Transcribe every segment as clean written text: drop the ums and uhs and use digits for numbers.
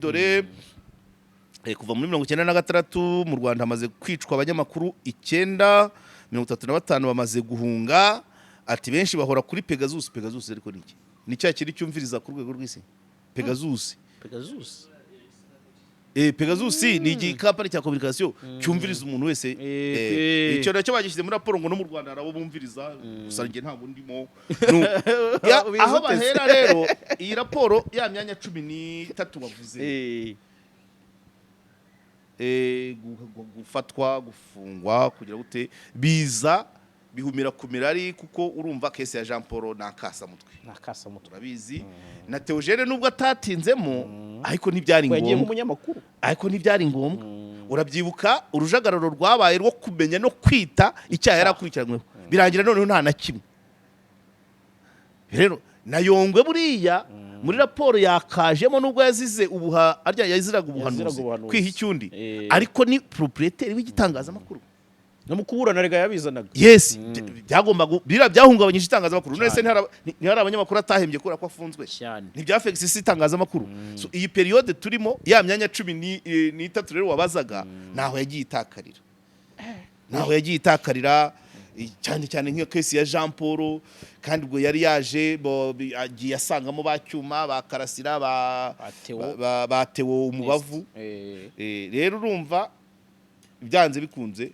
dore kuva muri 1996 mu Rwanda hamaze kwicwa abanyamakuru 935 bamaze guhunga. Ati benshi bahora kuri Pegasus ariko niki ni cya kiri cyumviriza ku rwego rw'isi. Pegasus ni igikampani cya communication cyumviriza umuntu wese. Icyo nacyo bagishyize muri raporo ngo no mu Rwanda arabo bumviriza gusa nge ntabwo ndimo. Aho bahera rero iyi raporo ya myanya 13 bavuze gufatwa gufungwa kugira gute biza bihumira kumirari kuko urumva kese ya Jean Paul nakasa mutwe urabizi na Theogene nubwo atatinzemo ariko ntibyari ngombwa urabyibuka urujagararo rwabaye rwo kumenya no kwita icyaha yarakurikiranyweho birangira noneho nta na kimwe rero na Yongwe buriya muri raporo yakajemo nubwo yazize ubuha arya yaziraga ubuhanuzi kwiha icyundi ariko ni proprietaire w'igitangazamakuru no mukuburana rega yabizanaga. Yes byagomba byahungabanyije itangazamakuru nese ntihari abanyamakuru atahembye kura ko afunzwe ntibyafexisi itangazamakuru. So iyi periode turimo ya myanya 13 rero wabazaga naho yagiye itakarira cyane nk'iyo case ya Jean Paul kandi ubwo yari yaje agiye asangamo bacyuma bakarasira batewo umubavu rero urumva byanze bikunze.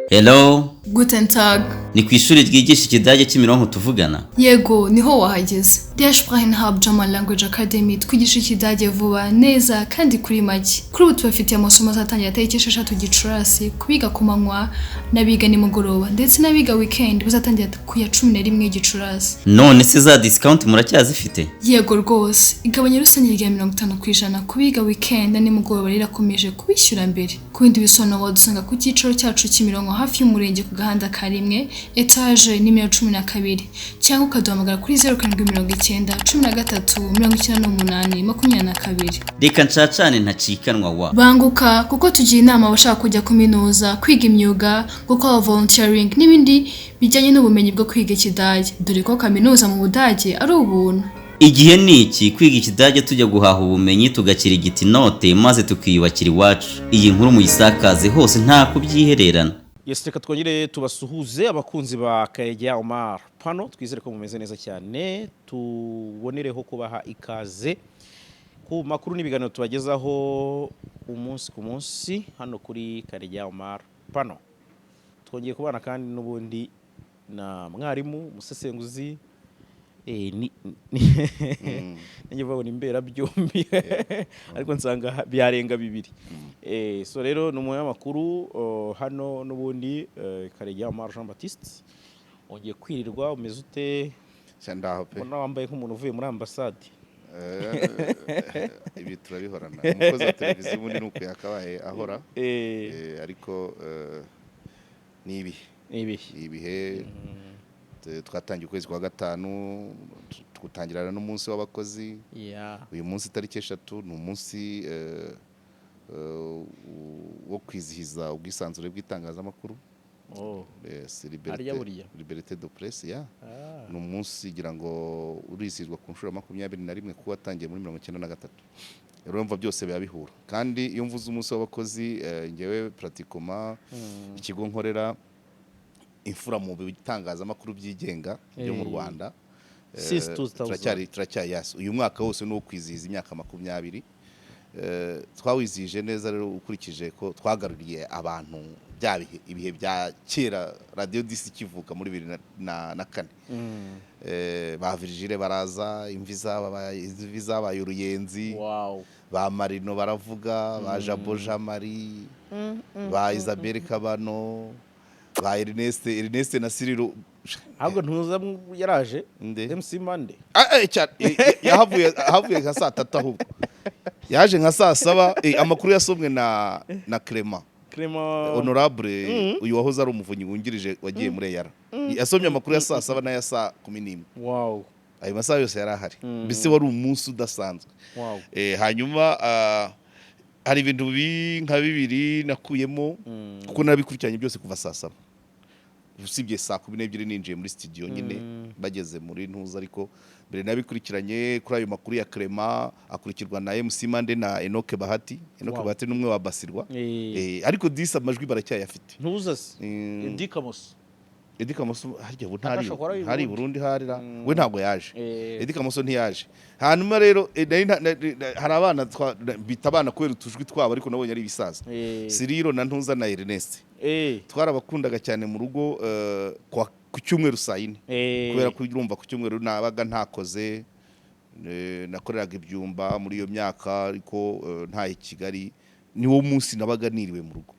Hello. Guten Tag. Ni ku ishuri ryigisha ikidage Kimironko tuvugana? Yego, niho wahageze. Der Sprachenhub German Language Academy twigisha ikidage vuba neza kandi kuri make. Kuri ubu tubafitiye amasomo azatangira tariki 6 Gicurasi kubiga ku manywa n'abiga nimugoroba ndetse n'abiga weekend bazatangira ku ya 11 Gicurasi. None se za discount muracyazifite? Yego rwose. Igabanya rusange rya 50% kubiga weekend na nimugoroba rirakomeje kubishyura mbere. Ku bindi bisobanuro wadusanga ku cyicaro cyacu Kimironko hafi y'umurenge ku gahanda karimwe etage nimero 12 cyangwa ukaduhamagara kuri 0793 Reka ncacane ntacikanwa wa. Banguka kuko tugiye inama abashaka kujya kuminuza kwiga imyuga gukora volunteering n'ibindi bijyanye n'ubumenyi bwo kwiga ikidage dore ko kaminuza mu Budage ari ubuntu. Igihe niki kwiga ikidage tujya guhaha ubumenyi tugakira igiti note maze tukiyubakira iwacu. Iyi nkuru muyisakaze hose nta kubyihererana. Yes, reka twongere tubasuhuze abakunzi ba Karegeya Omar Pano twizere ko mumeze neza cyane tubonereho kubaha ikaze ku makuru n'ibiganiro tubagezaho umunsi ku munsi hano kuri Karegeya Omar Pano. Twongeye kubana kandi n'ubundi na mwarimu musesenguzi ninjye vuga ni mbera byombi ariko nsanga byarenga bibiri. So rero n'umuya makuru hano n'ubundi Karegeya Omar Jean Baptiste ongeye kwirirwa umeze ute cyandaho pe ubona wambaye nk'umuntu uvuye muri ambassade. Ibi turabihorana umukozi wa televiziyo ubundi nuko yakabaye ahora ariko ni ibihe twatangiye ukwezi kwa gatanu twutangirana n'umunsi w'abakozi. Uyu munsi tariki 3 ni umunsi wo kwizihiza ubwisanzure bw'itangazamakuru. Liberté de presse ni umunsi gira ngo urizihizwa ku nshuro 21 kuba watangiye muri 1993. Urumva byose biba bihura kandi iyo mvuze umunsi w'abakozi ngewe pratikoma ikigo nkorera imfura mu bitangazamakuru byigenga byo mu Rwanda turacyari yasi uyu mwaka wose no kwizihiza imyaka 20 twawizije neza rero ukurikije ko twagaruriye abantu ibihe bya kera radio disi kivuka muri 2004 ba Virgile baraza imvi zabaye uruyenzi ba Marino baravuga ba Jabo Jamari ba Isabelle Kabano ba Ernest na Cyril ahubwo ntuza yaraje MC Mande yahavuye nka saa 3 ahubwo yaje nka saa 7 amakuru yasomwe na Clement honorable uyu wahoze ari umuvunyi wungirije wagiye muri yara yasomye amakuru ya saa 7 na ya saa 11. Wow, ayo masaha yose yarahari mbese wari umunsi udasanzwe. Hanyuma hari ibintu nka bibiri nakuyemo kuko nabikurikiranye byose kuva saa 7 usibye saa 12 ninjiye muri studio nyine bageze muri ntuza, ariko mbere nabikurikiranye kuri ayo makuru ya Clement, akurikirwa na MC Mande na Enoke Bahati. Enoke Bahati numwe wa Basirwa, ariko disi amajwi baracyayafite. ntuza se Eddy Kamoso harya ubu ntari Burundi harira we ntabwo yaje. Eddy Kamoso ntiyaje. Hanyuma rero hari abana bita abana kubera utujwi twabo, ariko nabonye ari ibisaza. Siriro na Ntuza na Ernest twarabakundaga cyane mu rugo ku cyumweru saa 4, kubera ko urumva ku cyumweru nabaga ntakoze, nakoreraga ibyumba muri iyo myaka, ariko ntaye Kigali, niwo munsi nabaga niriwe mu rugo.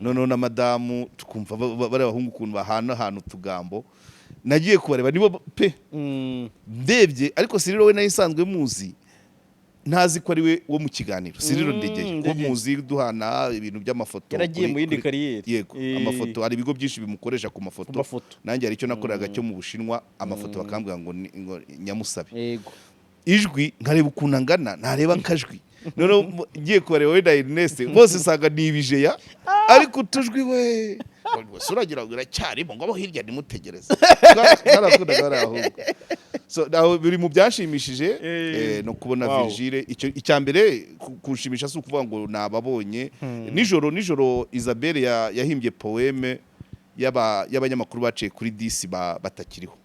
Noneho na madamu tukumva bari abahungu ukuntu bahana ahantu utugambo, nagiye kubareba nibo pe ndebye, ariko Siriro we nayisanzwe muzi, ntazi ko ari we wo mu kiganiro. Siriro Ndegeye ko muzi duhana ibintu by'amafoto, yaragiye mu yindi kariyeri. Yego, amafoto hari ibigo byinshi bimukoresha ku mafoto. Nanjye hari icyo nakoraga cyo mu Bushinwa, amafoto bakambwira ngo Nyamusabe. Yego, ijwi nkareba ukuntu angana, ntareba akajwi. Noneho ngiye kubareba we na Ernest bose usanga nibije ya, ariko utujwi we suragira ngo iracyarimo ngo abo hirya nimutegereze. Narakundaga bari ahubwo. So naho biri mu byashimishije no kubona Virgile. Icya mbere kunshimisha si ukuvuga ngo nababonye nijoro Isabelle yahimbye poeme y'abanyamakuru baciye kuri disi batakiriho,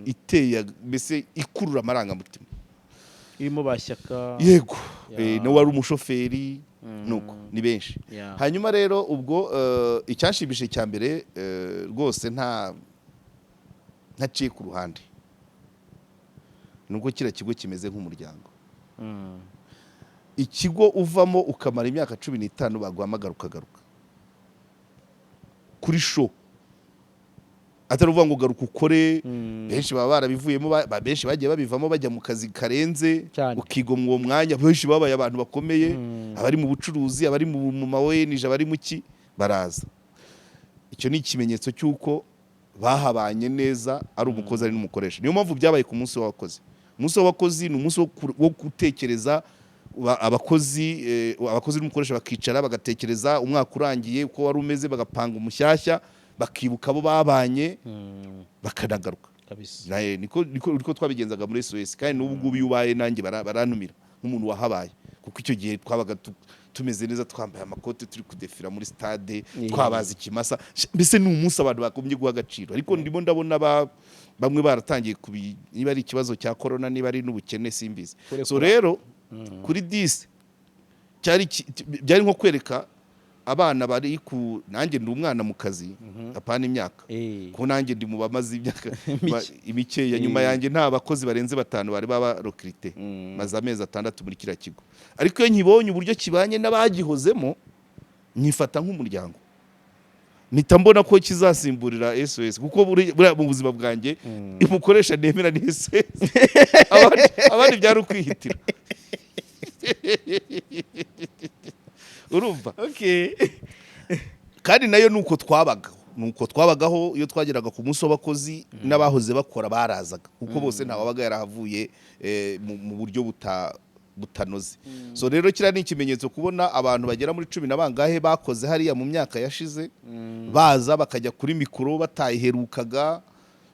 iteye mbese ikurura amarangamutima, irimo bashyaka. Yego, no wari umushoferi, nuko ni benshi. Hanyuma rero ubwo icyashimishije cya mbere rwose ntaciye ku ruhande, nubwo kira kigo kimeze nk'umuryango. Ikigo uvamo ukamara imyaka 15 baguhamagara ukagaruka kuri show, atari uvuga ngo garuka ukore. Benshi baba barabivuyemo, benshi bagiye babivamo bajya mu kazi karenze, ukigomwa uwo mwanya. Benshi babaye abantu bakomeye, abari mu bucuruzi, abari mu mawenije, abari mu ki baraza. Icyo ni ikimenyetso cy'uko bahabanye neza, ari umukozi ari n'umukoresha. Niyo mpamvu byabaye ku munsi w'abakozi. Umunsi w'abakozi ni umunsi wo gutekereza abakozi n'umukoresha bakicara bagatekereza umwaka urangiye uko wari umeze, bagapanga umushyashya, bakibuka abo babanye, bakanagaruka kabisa. Niko twabigenzaga muri SOS, kandi n'ubu ngubu yubaye nanjye barantumira nk'umuntu wahabaye, kuko icyo gihe twabaga tumeze neza, twambaye amakote, turi kudefira muri stade, twabaza ikimasa. Mbese ni umunsi abantu bakombye guha agaciro, ariko ndimo ndabona bamwe baratangiye niba ari ikibazo cya corona, niba ari n'ubukene simbizi. So rero kuri 10 byari nko kwereka abana bari nanjye ndi umwana mu kazi, apana imyaka, ko nanjye ndi mu bamaze imyaka imikeya. Nyuma yanjye nta bakozi barenze 5 bari baba recruté, maze amezi 6 muri kira kigo. Ariko iyo nkibonye uburyo kibanye n'abagihozemo, nyifata nk'umuryango, mpita mbona ko kizasimburira SOS, kuko mu buzima bwanjye imukoresha nemera ni SOS. Abandi byari ukwihitira. Urumva? Kandi nayo nuko twabagaho iyo twageraga ku munsi w'abakozi, n'abahoze bakora barazaga, kuko bose ntawabaga yarahavuye mu buryo butanoze. So rero kira ni ikimenyetso kubona abantu bagera muri 10 bangahe bakoze hariya mu myaka yashize, baza bakajya kuri mikoro batayiherukaga,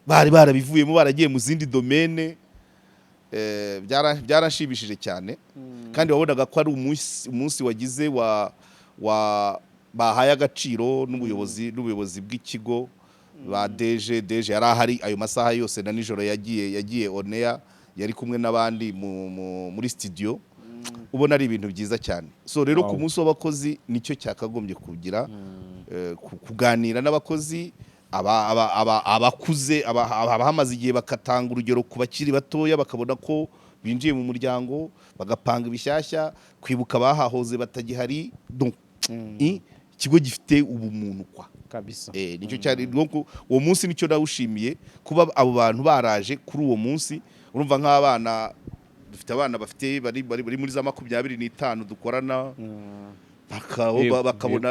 bari barabivuyemo, baragiye mu zindi domaine. Byarashimishije cyane, kandi wabonaga ko ari umunsi wagize bahaye agaciro n'ubuyobozi bw'ikigo. Ba deje yari ahari ayo masaha yose, na nijoro yagiye onea, yari kumwe n'abandi muri studio. Ubona ari ibintu byiza cyane. So rero ku munsi w'abakozi nicyo cyakagombye kugira, kuganira n'abakozi, abakuze, abahamaze igihe, bakatanga urugero ku bakiri batoya, bakabona ko binjiye mu muryango, bagapanga ibishyashya, kwibuka abahahoze batagihari. Donc ikigo gifite ubumuntu kwa kabisa. Nicyo cyari uwo munsi, nicyo nawushimiye, kuba abo bantu baraje kuri uwo munsi. Urumva nk'abana dufite abana bari muri za 25 dukorana,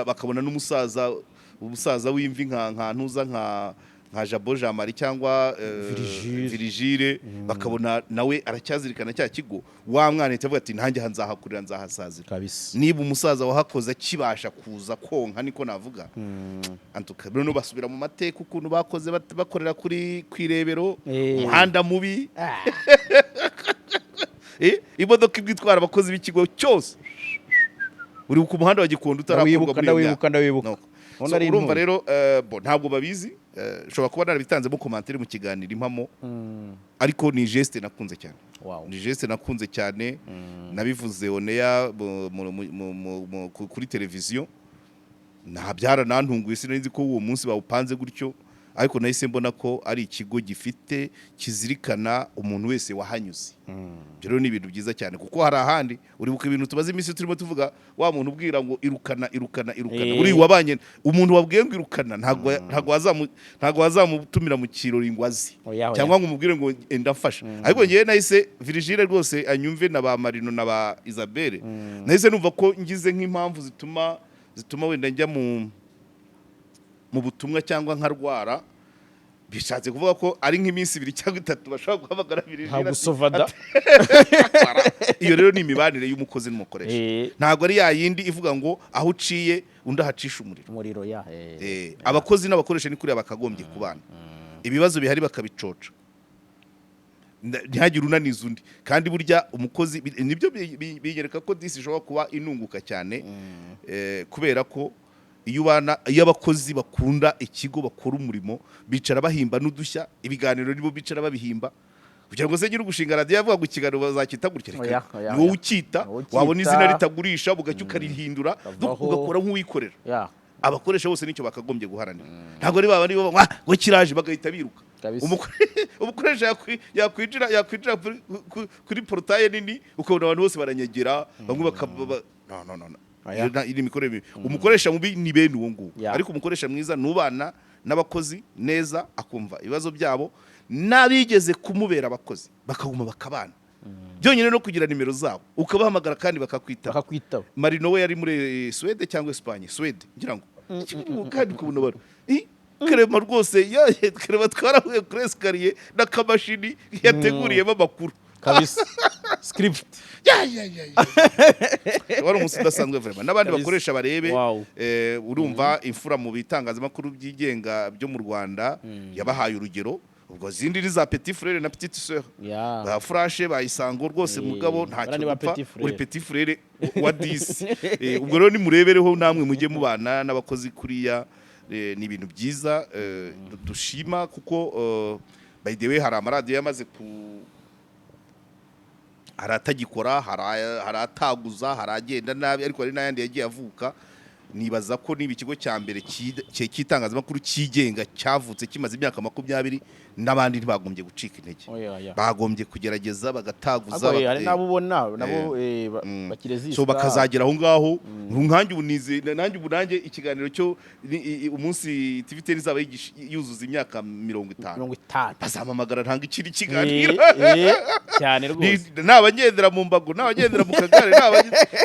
bakabona n'umusaza w'imvi nka Ntuza nka Jabo Jean Marie cyangwa Virigile bakabona nawe aracyazirikana cya kigo wa mwana itavuga ati ntanjye hanzahakurira nzahasazira kabisa. niba umusaza wahakoze akibasha kuza konka niko navuga antuka rero basubira mu mateka ukuntu bakoze bakorera kuri kwirebero umuhanda mubi imodoka ibwitwara abakozi b'ikigo cyose uri ku muhanda wa Gikondo utarakorwa ndawibuka urumva rero ntabwo babizi ushobora kuba narabitanzemo komantere mu kiganiro impamo ariko ni geste nakunze cyane ni geste nakunze cyane nabivuze oneya kuri televiziyo ntabyara nantunguye sinzi ko uwo munsi bawupanze gutyo ariko nahise mbona ko ari ikigo gifite kizirikana umuntu wese wahanyuze rero ni ibintu byiza cyane kuko hari ahandi uribuka ibintu tubaze iminsi turimo tuvuga wa muntu ubwira ngo irukana buri wabanye umuntu wabwiye ngo irukana ntago wazamutumira mu kirori ngo azi cyangwa ngo umubwire ngo ndafasha ariko ngiye nahise Virigile rwose anyumve na ba Marino na ba Isabelle nahise numva ko ngize nk'impamvu zituma wenda njya mu butumwa cyangwa nkarwara bishatse kuvuga ko ari nk'iminsi 2 cyangwa 3 bashobora guhamagara Virigile gusovada iyo rero ni imibanire y'umukozi n'umukoresha ntago ari ya yindi ivuga ngo aho uciye undi ahacisha umuriro abakozi n'abakoresha ni kuri bakagombye kubana ibibazo bihari bakabicoca ntihagire unaniza undi kandi burya umukozi nibyo bigereka ko disi ishobora kuba inunguka cyane kubera ko iyo abakozi bakunda ikigo bakora umurimo bicara bahimba n'udushya ibiganiro nibo bicara babihimba kugira ngo se nyiri gushinga radio yavuga ngo ikiganiro bazakita gutya reka ni wowe ukita wabona izina ritagurisha bugacyo ukarihindura ugakora nk'uwikorera abakoresha bose nicyo bakagombye guharanira ntabwo ari baba nibo ngo kiraje bagahita biruka umukoresha yakwinjira kuri portail nini ukabona abantu bose baranyegera bamwe no iri mikorere umukoresha mubi ni bene uwo nguwo ariko umukoresha mwiza nubana n'abakozi neza akumva ibibazo byabo nabigeze kumubera abakozi bakaguma bakabana byonyine no kugira nimero zabo ukabahamagara kandi bakakwitaba Marino we yari muri Swede cyangwa Espagne Swede ngira ngo kandi kubona baro Krema rwose Krema twarahuye kuri escalier n'akamashini yateguriyemo amakuru kabisa script wari umunsi udasanzwe vraiment n'abandi bakoresha barebe urumva imfura mu bitangazamakuru byigenga byo mu Rwanda yabahaye urugero ubwo zindi za petit frère na petite sœur ba Flash bayisango rwose mugabo ntacyo gupfa uri petit frère wa 10 ubwo rero nimurebereho namwe mujye mubana n'abakozi kuriya ni ibintu byiza dushima kuko by the way hari amaradiyo yamaze haratagikora harataguza haragenda nabi ariko hari n'ayandi yagiye avuka nibaza ko niba ikigo cya mbere cy'itangazamakuru cyigenga cyavutse kimaze imyaka 20 n'abandi ntibagombye gucika intege bagombye kugerageza bagataguza hari nabo ubona nabo bakirezisha so bakazagera aho ngaho nkanjye ubunize nanjye ubunange ikiganiro cyo umunsi TVT izaba yuzuza imyaka 50 bazamamagara ntanga ikiri kiganiro cyane rwose n'abagendera mu mbago n'abagendera mu kagare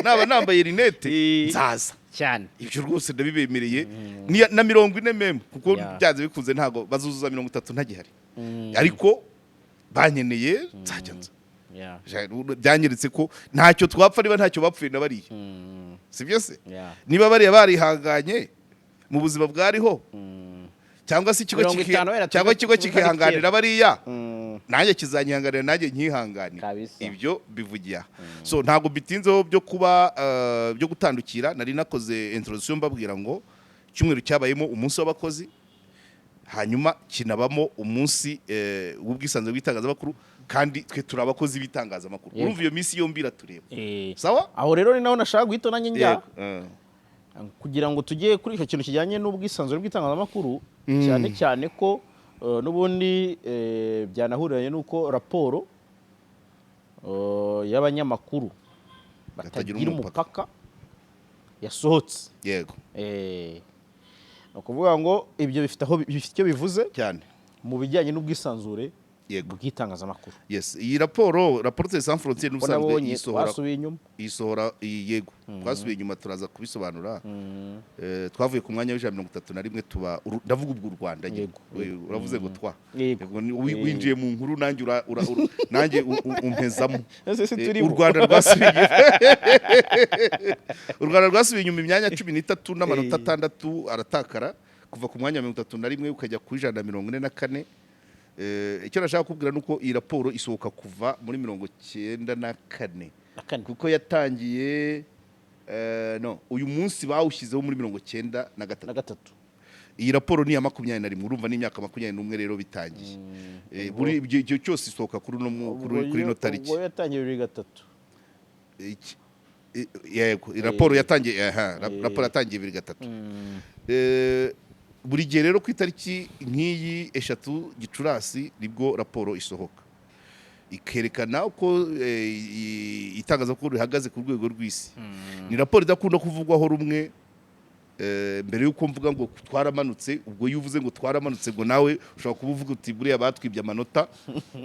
n'abanambaye rinete nzaza cyane ibyo rwose ndabibemereye na 40 meme kuko byaze bikunze ntago bazuzuza 30 ntagihari ariko banyeneye nzajyanza byanyeretse ko ntacyo twapfa niba ntacyo bapfuye nabariye sibyo se niba bariya barihanganye mu buzima bwariho cyangwa se ikigo kikihanganira bariya nanjye kizanyihanganira nanjye nkihanganira ibyo bivugiya so ntago bitinzeho byo kuba byo gutandukira nari nakoze introduction mbabwira ngo cyumweru cyabayemo umunsi w'abakozi hanyuma kinabamo umunsi w'ubwisanzwe bw'itangazamakuru kandi twe turabakozi b'itangazamakuru urumva iyo minsi yombi iratureba sawa aho rero ni naho nashaka guhita nanjye njya kugira ngo tujye kuri icyo kintu kijyanye n'ubwisanzure bw'itangazamakuru cyane cyane ko n'ubundi byanahuriranye n'uko raporo y'abanyamakuru batagira umupaka yasohotse yego ni ukuvuga ngo ibyo bifite icyo bivuze cyane mu bijyanye n'ubwisanzure yego bw'itangazamakuru. yes iyi raporo Reporters sans frontières n'ubusanzwe Nabonye isohora twasubiye inyuma. isohora yego twasubiye inyuma turaza kubisobanura. Twavuye ku mwanya w'131 tuba ndavuga ubwo u Rwanda Yego. uravuze ngo twa Yego. winjiye mu nkuru nanjye nanjye umpezamo Ese turi u Rwanda rwasubiye u Rwanda rwasubiye inyuma imyanya 13 n'amanota 6 aratakara kuva ku mwanya wa 31 ukajya ku 144. Icyo nashaka kubwira nuko iyi raporo isohoka kuva muri 94 kuko yatangiye no uyu munsi bawushyizeho muri 93. Iyi raporo ni ya 21 urumva ni imyaka 21 rero bitangiye. Buri igihe cyose isohoka kuri no tariki. Ubwo yatangiye 2003. Yego raporo yatangiye raporo yatangiye 2003. Buri gihe rero ku itariki nk'iyi 3 Gicurasi nibwo raporo isohoka ikerekana uko itangazamakuru rihagaze ku rwego rw'isi. Ni raporo idakunda kuvugwaho rumwe. Mbere yuko mvuga ngo twaramanutse, ubwo yuvuze ngo twaramanutse ngo nawe ushobora kuba uvuga uti buriya batwibye amanota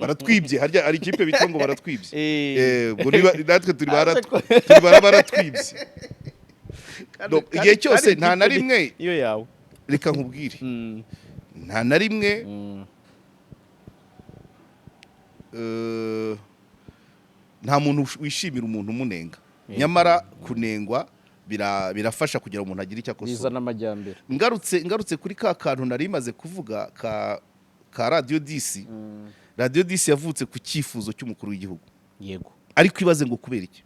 baratwibye, harya ari ikipe bitwa ngo baratwibye. Ubwo natwe turi baratwibye. Igihe cyose nta na rimwe iyo yawe reka nkubwire nta na rimwe nta muntu wishimira umuntu umunenga, nyamara kunengwa birafasha kugira umuntu agire icyo akosora. Biza n'amajyambere. Ngarutse kuri ka kantu nari maze kuvuga ka Radio 10. Radio 10 yavutse ku cyifuzo cy'umukuru w'igihugu. Yego. Ariko ibaze ngo kubera iki?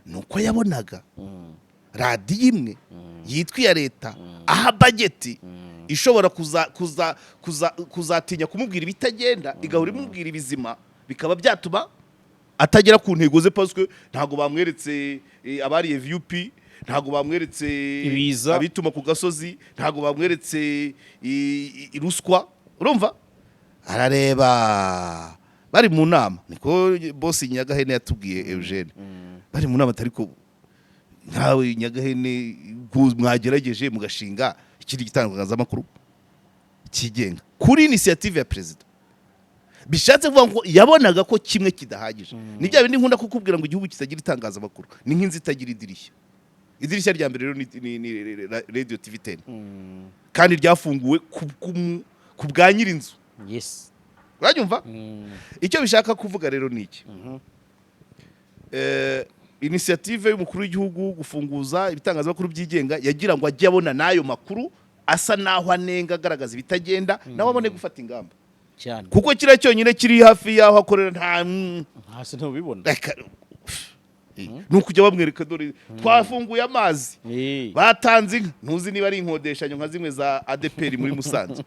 Nuko yabonaga radiyo imwe yitwa iya leta aha bageti ishobora kuzatinya kumubwira ibitagenda igahora imubwira ibizima bikaba byatuma atagera ku ntego ze paswe ntago bamweretse abariye VUP, ntago bamweretse abituma ku gasozi, ntago bamweretse iruswa. Urumva arareba bari mu nama, niko boss Nyagahene yatubwiye Eugene. Bari mu nama ariko ntawe Nyagahene mwagerageje mugashinga ikindi gitangazamakuru kigenga kuri initiative ya president. Bishatse kuvuga ngo yabonaga ko kimwe kidahagije. Ni bya bindi nkunda kukubwira ngo igihugu kitagira itangazamakuru ni nk'inzu itagira idirishya. Idirishya rya mbere rero ni Radio TV 10. Kandi ryafunguwe ku bwa nyirinzu. Yes. Uranyumva? Icyo bishaka kuvuga rero ni iki? Initiative y'umukuru w'igihugu gufunguza ibitangazamakuru byigenga yagira ngo ajye abona nayo makuru asa naho anenga agaragaza ibitagenda nawe abone gufata ingamba cyane, kuko kira cyonyine kiri hafi yaho akorera hasi ntubibona. Nukujya bamwereka dore twafunguye amazi batanze inka, ntuzi niba ari inkodeshanyo nka zimwe za ADPR muri Musanze.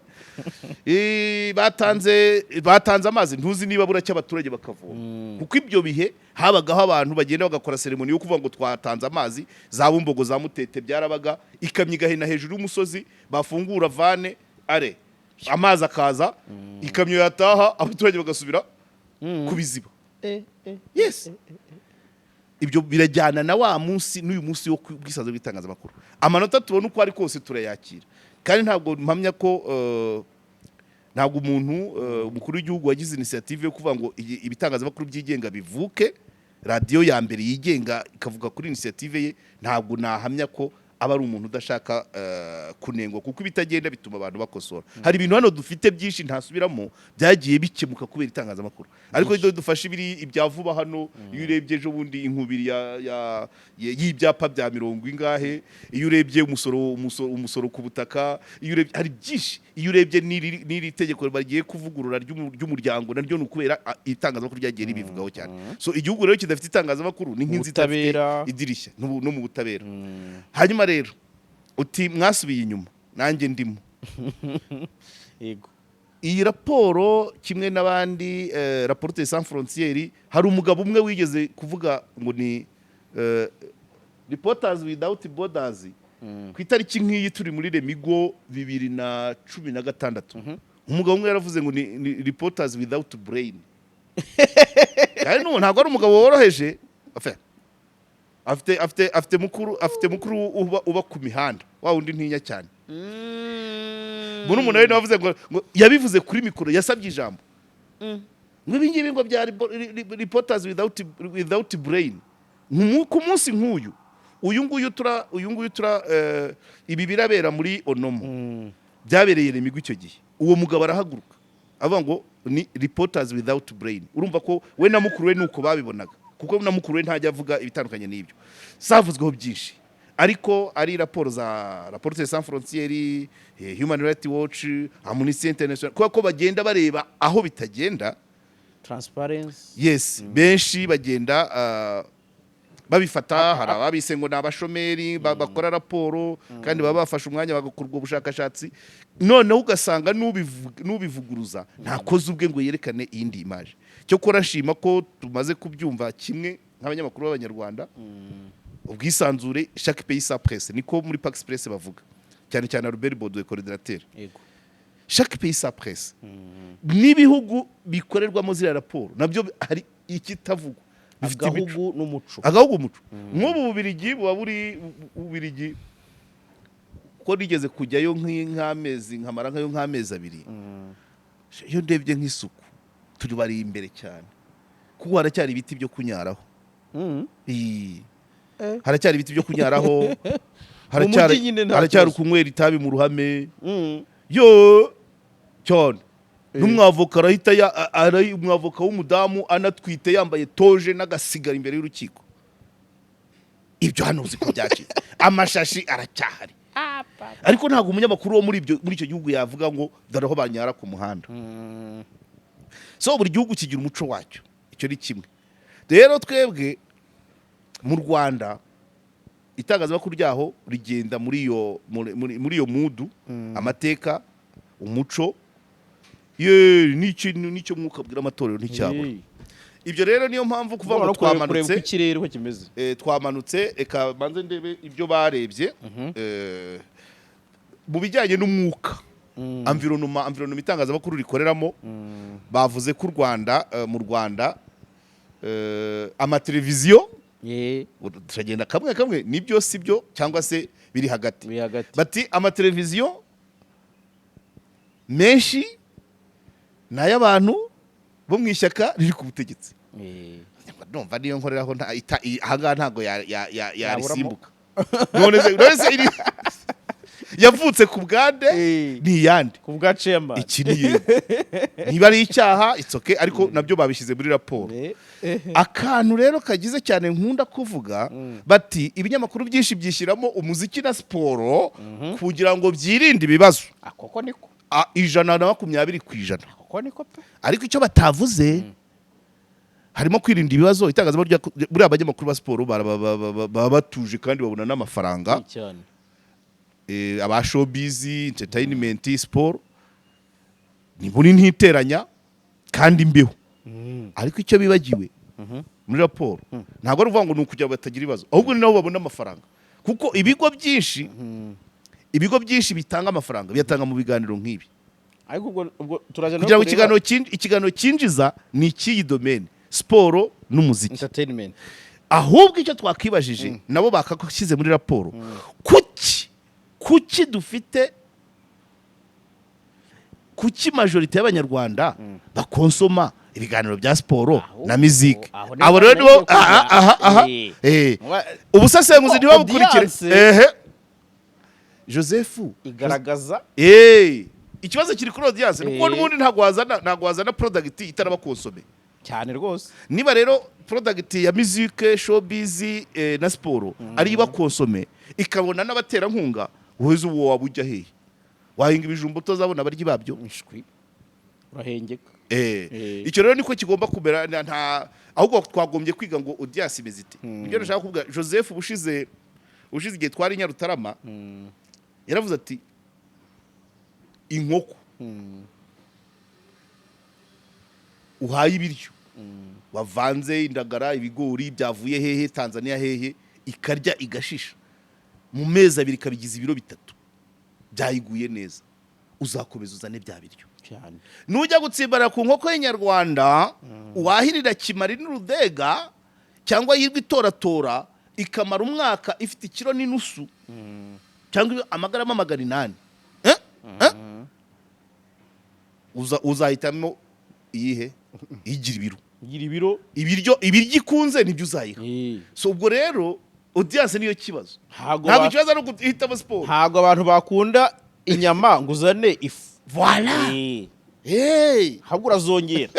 Batanze amazi, ntuzi niba buracya abaturage bakavoma. Kuko ibyo bihe habagaho abantu bagenda bagakora ceremony yo kuvuga ngo twatanze amazi, za Bumbogo za Mutete byarabaga, ikamyo igahena hejuru y'umusozi, bafungura vane amazi akaza, ikamyo yataha abaturage bagasubira kubiziba. Yes. Ibyo birajyana na wa munsi n'uyu munsi wo kwisaza bw'itangazamakuru. Amanota tubona uko ari kose turayakira, kandi ntabwo mpamya ko ntabwo umuntu umukuru w'igihugu wagize initiative yo kuvuga ngo ibitangazamakuru byigenga bivuke, radio ya mbere yigenga ikavuga kuri initiative ye, ntabwo nahamya ko aba ari umuntu udashaka kunengwa, kuko ibitagenda bituma abantu bakosora. Hari ibintu hano dufite byinshi ntasubiramo byagiye bikemuka kubera itangazamakuru, ariko iyo dufashe ibyavuba hano, iyo urebye ejo bundi inkubiri y'ibyapa bya 40 ingahe, iyo urebye umusoro ku butaka, iyo urebye hari byinshi, iyo urebye n'iri tegeko bagiye kuvugurura ry'umuryango, naryo nukubera itangazamakuru ryagiye ribivugaho cyane. So igihugu rero kidafite itangazamakuru ni nk'inzi itafite idirishya no mu butabera. Hanyuma rero uti mwasubiye inyuma, nanjye ndimo. Yego. Iyi raporo kimwe n'abandi Reporters sans frontières, hari umugabo umwe wigeze kuvuga ngo ni Reporters without borders. Ku itariki nk'iyi turi muri Remigo 2016. Umugabo umwe yaravuze ngo ni Reporters without brain. Kandi ntabwo ari umugabo woroheje. Afite mukuru uba ku mihanda, wa wundi ntinya cyane. Umuntu rero wavuze ngo yabivuze kuri mikoro, yasabye ijambo nk'ibi ngibi ngo bya reporters without brain ku munsi nk'uyu uyu nguyu tura ibi birabera muri Onomo byabereye Remigwi icyo gihe uwo mugabo arahaguruka avuga ngo ni reporters without brain urumva ko we na mukuru we nuko babibonaga kuko na mukuru we ntajya avuga ibitandukanye n'ibyo savuzweho byinshi ariko ari raporo za Reporters sans frontières Human Rights Watch Amnesty International ko bagenda bareba aho bitagenda transparency yes benshi bagenda babifata hari ababise ngo n'abashomeri bakora raporo kandi baba bafashe umwanya bagakurwa ubushakashatsi noneho ugasanga nubivuguruza ntakoze ubwe ngo yerekane iyindi image cyo korashima ko tumaze kubyumva kimwe nk'abanyamakuru b'abanyarwanda ubwisanzure chaque pays sa presse niko muri Pax Press bavuga cyane cyane Robert Baudouin coordinateur yego chaque pays sa presse n'ibihugu bikorerwamo zira raporo nabyo hari ikitavugwa bifite agahugu n'umuco agahugu umuco nk'ubu Bubiligi buba buri Bubiligi ko nigeze kujyayo nk'amezi nkamara nkayo nk'amezi abiri iyo ndebye nk'isuku turi bari imbere cyane kuko haracyari ibiti byo kunyaraho haracyari ibiti byo kunyaraho haracyari kunywera itabi mu ruhame yo cyane n'umwavoka arahita umwavoka w'umudamu anatwite yambaye toje n'agasigara imbere y'urukiko ibyo hano uzi ko byacitse amashashi aracyahari ariko ntabwo umunyamakuru wo muri icyo gihugu yavuga ngo dore aho banyara ku muhanda so buri gihugu kigira umuco wacyo icyo ni kimwe rero twebwe mu Rwanda itangazamakuru ryaho rigenda muri iyo mudu amateka umuco nicyo mwuka bwira amatorero nticyabura ibyo rero niyo mpamvu kuva ngo twamanutse ikirere uko kimeze twamanutse eka banze ndebe ibyo barebye mu bijyanye n'umwuka environnement itangazamakuru rikoreramo bavuze ko mu Rwanda amateleviziyo turagenda kamwe nibyo sibyo cyangwa se biri hagati bati amateleviziyo menshi n'ay'abantu bo mu ishyaka riri ku butegetsi ndumva niyo nkoreraho ahangaha ntabwo yarisimbuka none se yavutse ku bwande n'iyandi ku bwa chairman iki ni yego niba ari icyaha itsoke ariko nabyo babishyize muri raporo akantu rero kagize cyane nkunda kuvuga bati ibinyamakuru byinshi byishyiramo umuziki na siporo kugira ngo byirinde ibibazo akoko niko 120%. Ariko icyo batavuze harimo kwirinda ibibazo itangazamakuru muri abanyamakuru ba siporo baba batuje kandi babona n'amafaranga cyane aba showbiz entertainment sport ni buri ntiteranya kandi imbeho ariko icyo bibagiwe muri raporo ntabwo ari uvuga ngo nukugira batagira ibibazo ahubwo ni nabo babona amafaranga kuko ibigo byinshi bitanga amafaranga biyatanga mu biganiro nk'ibi ariko ubwo turaje kugira ngo ikiganiro cyinjiza ni ikiyi domaine siporo n'umuziki entertainment ahubwo icyo twakibajije nabo bakashyize muri raporo kuki dufite kuki majorite y'abanyarwanda bakonsoma ibiganiro bya siporo na muziki abo rero nibo ubusesenguzi ntibabukurikire Joseph igaragaza ikibazo kiri kuri audience nuko n'ubundi ntago wazana product itarabakonsome cyane rwose niba rero product ya musique showbiz na siporo ari bakonsome ikabona n'abaterankunga uheze uwo wabujya hehe wahinga ibijumbo utazabona abaryi babyo mishwi urahengeka icyo rero niko kigomba kumera nta ahubwo twagombye kwiga ngo audience imezite ibyo nashaka kuvuga Joseph ubushize igihe twari Nyarutarama yaravuze ati inkoko uhaye ibiryo wavanze indagara ibigori byavuye hehe Tanzania hehe ikarya igashisha mu mezi abiri kabigize ibiro 3 byayiguye neza uzakomeza uzane bya biryo cyane nujya gutsimbara ku nkoko y'Inyarwanda wahirira kimari n'urudega cyangwa yirwa itoratora ikamara umwaka ifite ikiro n'inusu cyangwa amagarama 800 uzahitamo iyihe igira ibiro igira ibiro ibiryo ikunze nibyo uzayiha. So ubwo rero audience niyo kibazo, ntabwo ikibazo ari guhitamo siporo. Ntabwo abantu bakunda inyama ngo uzane ifu. Voilà. Habwo urazongera.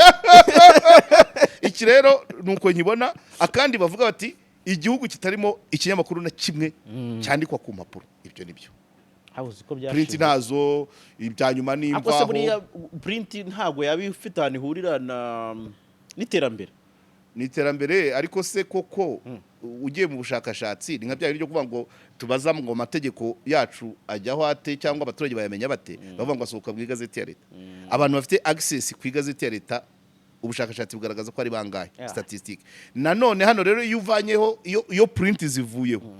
Iki rero nuko nkibona, akandi bavuga bati igihugu kitarimo ikinyamakuru na kimwe cyandikwa ku mpapuro. Ibyo nibyo. Habuze ko byashize. Print nazo ibyanyuma nimvaho. Akose buriya print ntabwo yabifite ahantu ihurira n'iterambere. N'iterambere ariko se koko ugiye mu bushakashatsi ni nka bya byo kuvuga ngo tubaza ngo amategeko yacu ajyaho ate cyangwa abaturage bayamenya bate, bavuga ngo asohoka mu igazeti ya leta. Abantu bafite access ku igazeti ya leta, ubushakashatsi bugaragaza ko ari bangahe statistique. Nanone hano rero iyo uvanyeho iyo print zivuyeho,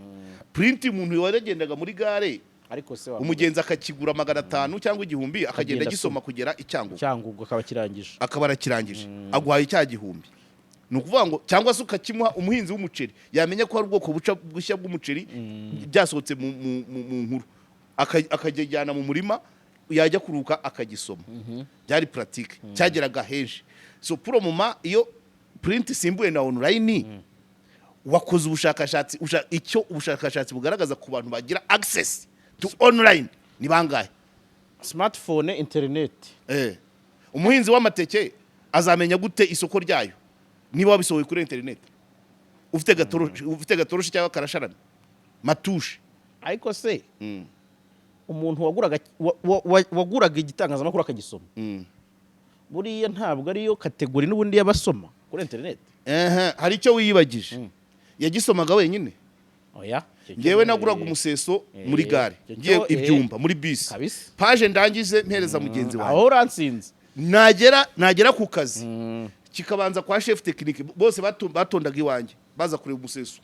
print umuntu waragendaga muri gare ariko se umugenzi akakigura 500 cyangwa 1000 akagenda gisoma kugera icyangugu akaba arakirangije aguhaye cya gihumbi. Nukuvuga ngo cyangwa se ukakimuha umuhinzi w'umuceri yamenya ko hari ubwoko bushya bw'umuceri byasohotse mu nkuru akajyana mu murima, yajya kuruka akagisoma. Byari pratique cyageraga henshi. So pour moment iyo print simbuye na online, wakoze ubushakashatsi icyo ubushakashatsi bugaragaza ku bantu bagira access to online ni bangahe? Smartphone, internet. Umuhinzi w'amateke azamenya gute isoko ryayo niba wabisohoye kuri internet? Ufite gatoroshi cyangwa karasharana matushe. Ariko se umuntu waguraga igitangazamakuru akagisoma, buriya ntabwo ariyo kategori n'ubundi y'abasoma kuri internet. Hari icyo wiyibagije, yagisomaga wenyine. Oya, ngewe naguraga umuseso muri gare, ngiye ibyumba muri bisi, page ndangize mpereza mugenzi wawe, aho uransinze. Nagera ku kazi kikabanza kwa chef technique, bose batondaga iwanjye baza kureba umuseso.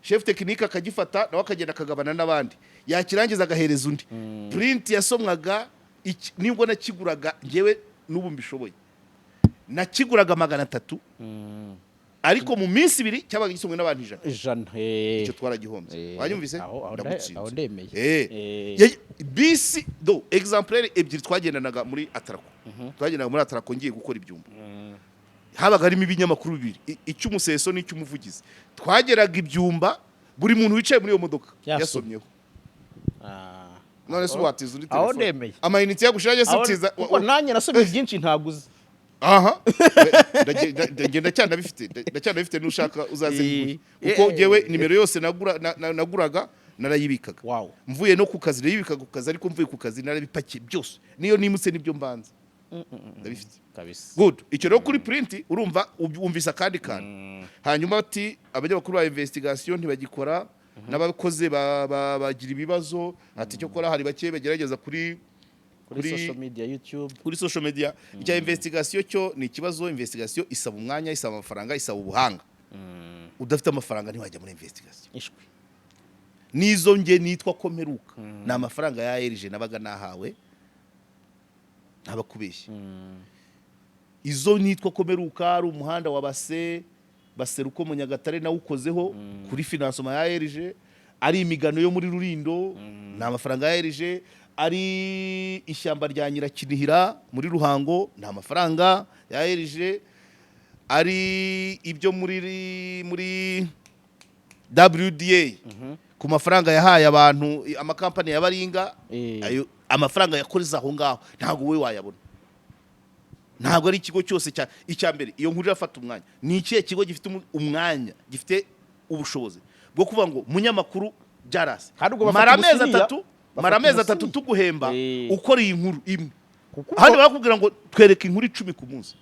Chef technique akagifata nawe akagenda akagabana n'abandi, yakirangiza agahereza undi. Print yasomwaga nibwo nakiguraga ngewe n'ubu mbishoboye, nakiguraga 300 ariko mu minsi 2 cyabaga gisomwe n'abantu 100. Icyo twaragihombye. Wanyumvise? Aho ndemeye. Bisi do exemplaire ebyiri twagendanaga muri Atrako. Twagendaga muri Atrako ngiye gukora ibyumba. Habaga harimo ibinyamakuru 2, icy'umuseso n'icy'umuvugizi. Twageraga ibyumba, buri muntu wicaye muri iyo modoka yasomyeho. None se watiza undi telefone. Aho ndemeye. Amayinite yagushiraje sitiza. Kuko nanjye nasomye byinshi ntaguze. Ndacyandabifite nushaka uzaze kuko ngewe nimero yose naguraga narayibikaga. Mvuye no ku kazi narayibikaga ku kazi, ariko mvuye ku kazi narabipakiye byose, niyo nimutse nibyo mbanza ndabifite kabisa. Good. Icyo rero kuri print urumva umvisa kandi hanyuma ati abanyamakuru ba investigation ntibagikora, n'abakoze bagira ibibazo, ati cyo kora hari bake bagerageza kuri social media, YouTube, kuri social media. Icya investigation cyo ni ikibazo. Investigation isaba umwanya, isaba amafaranga, isaba ubuhanga. Udafite amafaranga ntiwajya muri investigation. Ishwe nizo nge nitwa komeruka na amafaranga ya RG nabaga nahawe ntabakubeshye. Izo nitwa komeruka ari umuhanda wa baseruko mu Nyagatare na ukozeho kuri financement ya RG, ari imigano yo muri Rurindo na amafaranga ya RG, ari ishyamba rya Nyirakinihira muri Ruhango nta mafaranga ya RG, ari ibyo muri WDA ku mafaranga yahaye abantu amakampani ya Baringa, ayo amafaranga yakoreza aho ngaho ntago we wayabona. Ntago ari ikigo cyose icya mbere iyo nkuru irafata umwanya. Ni ikihe kigo gifite umwanya, gifite ubushobozi bwo kuvuga ngo munyamakuru byarase maramezi 3 tuguhemba ukora iyi nkuru imwe, handi bakubwira ngo twereke inkuru 10 ku munsi.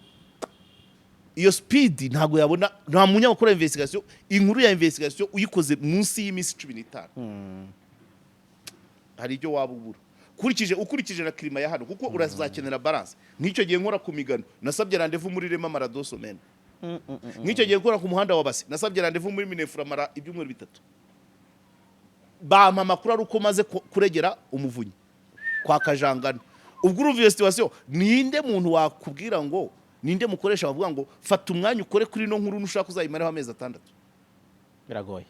Iyo speed ntago yabona nta munyamakuru ya investigation, inkuru ya investigation uyikoze munsi y'imisi 15. Hari ibyo wabubura ukurikije na klima ya hano, kuko urazakenera balance. Nk'icyo gihe nkora ku migano nasabye rendezvous muri Rema Marado semaine. Nk'icyo gihe nkora ku muhanda wa Basi nasabye rendezvous muri Minefura mara ibyumweru 3. Bampa amakuru ari uko maze kuregera umuvunyi kwa Kajangana. Ubwo uruviye situation, ninde muntu wakubwira ngo ninde mukoresha bavuga ngo fata umwanya ukore kuri no nkuru nushaka uzayimareho amezi 6? Biragoye.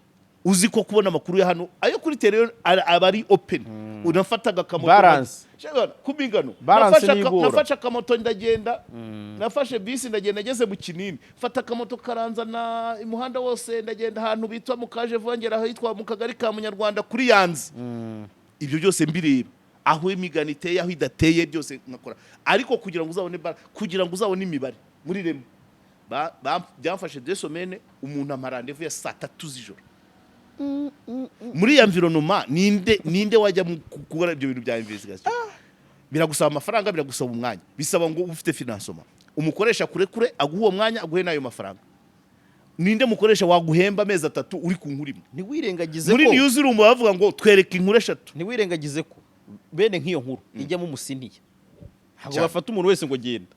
uzi ko kubona amakuru ya hano ayo kuri tele aba ari open unafataga akamoto Balance. kumingano Balance nigura. nafashe akamoto ndagenda nafashe bisi ndagenda ngeze mu Kinini fata akamoto karanzana umuhanda wose ndagenda ahantu bitwa mu kaje vongera aho yitwa mu kagari ka Munyarwanda kuri Yanzi ibyo byose mbireba aho imigano iteye aho idateye byose nkakora ariko kugira ngo uzabone imibare muri remo byamfashe 2 semaines umuntu amarandevu ya saa 3 z'ijoro muri environnement ninde wajya gukora ibyo bintu bya investigation biragusaba amafaranga biragusaba umwanya bisaba ngo ufite financement umukoresha kure aguha uwo mwanya aguhe nayo mafaranga ninde mukoresha waguhemba amezi 3 uri ku nkuru imwe ntiwirengagize ko muri newsroom bavuga ngo twereke inkuru 3 ntiwirengagize ko bene nk'iyo nkuru ijyamo umusiniye ntabwo bafata umuntu wese ngo genda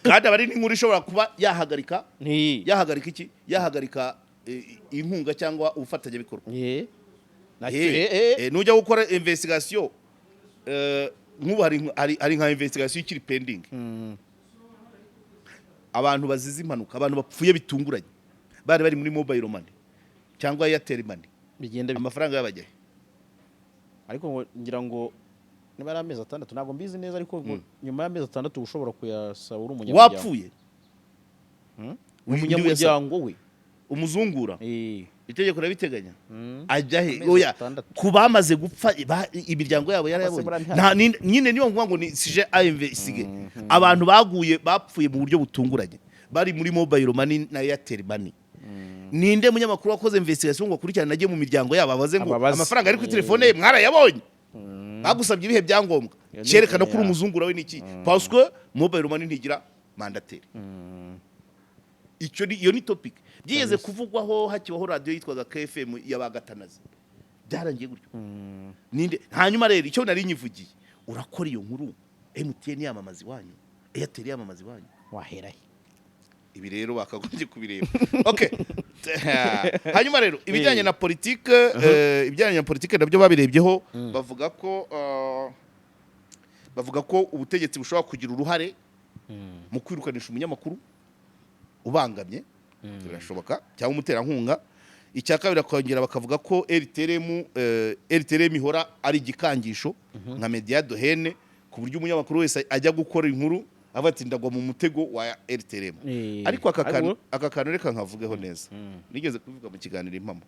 kandi abari n'inkuru ishobora kuba yahagarika iki yahagarika inkunga cyangwa ubufatanyabikorwa nacyo nujya gukora investigation nk'ubu hari nka investigation ikiri pending abantu bazize impanuka abantu bapfuye bitunguranye bari muri mobile money cyangwa Airtel money bigenda amafaranga yabajyahe ariko ngira ngo niba ari amezi 6 ntabwo mbizi neza ariko nyuma y'amezi 6 ushobora kuyasaba uri umunyamuryango wapfuye umunyamuryango we umuzungura itegeko rabiteganya ajyahe oya kubamaze gupfa imiryango yabo yarayabonye nyine niyo ngwa ngo ni sije investige abantu baguye bapfuye mu buryo butunguranye bari muri mobile money na Airtel money ninde munyamakuru wakoze investigation ngo kurikirana nagiye mu miryango yabo abaze ngo amafaranga ari ku telefone ye mwarayabonye bagusabye ibihe byangombwa cyerekana ko uri umuzungura we niki parce que mobile money ntigira mandataire iyo ni topic byigeze kuvugwaho hakibaho radio yitwaga KFM yabagatanazi byarangiye gutyo ninde hanyuma rero icyo nari nyivugiye urakora iyo nkuru MTN yamamazi wanyu Airtel yamamazi wanyu waheraye ibi rero bakagombye kubireba okay hanyuma rero ibijyanye na politique nabyo babirebyeho bavuga ko ubutegetsi bushobora kugira uruhare mu kwirukanisha umunyamakuru ubangamye birashoboka cyangwa umuterankunga icya kabiri akongera bakavuga ko RTRM ihora ari igikangisho nka media de hene ku buryo umunyamakuru wese ajya gukora inkuru abatindagwa mu mutego wa RTRM ariko aka kantu reka nkavugeho neza nigeze kuvuga mu kiganiro impamo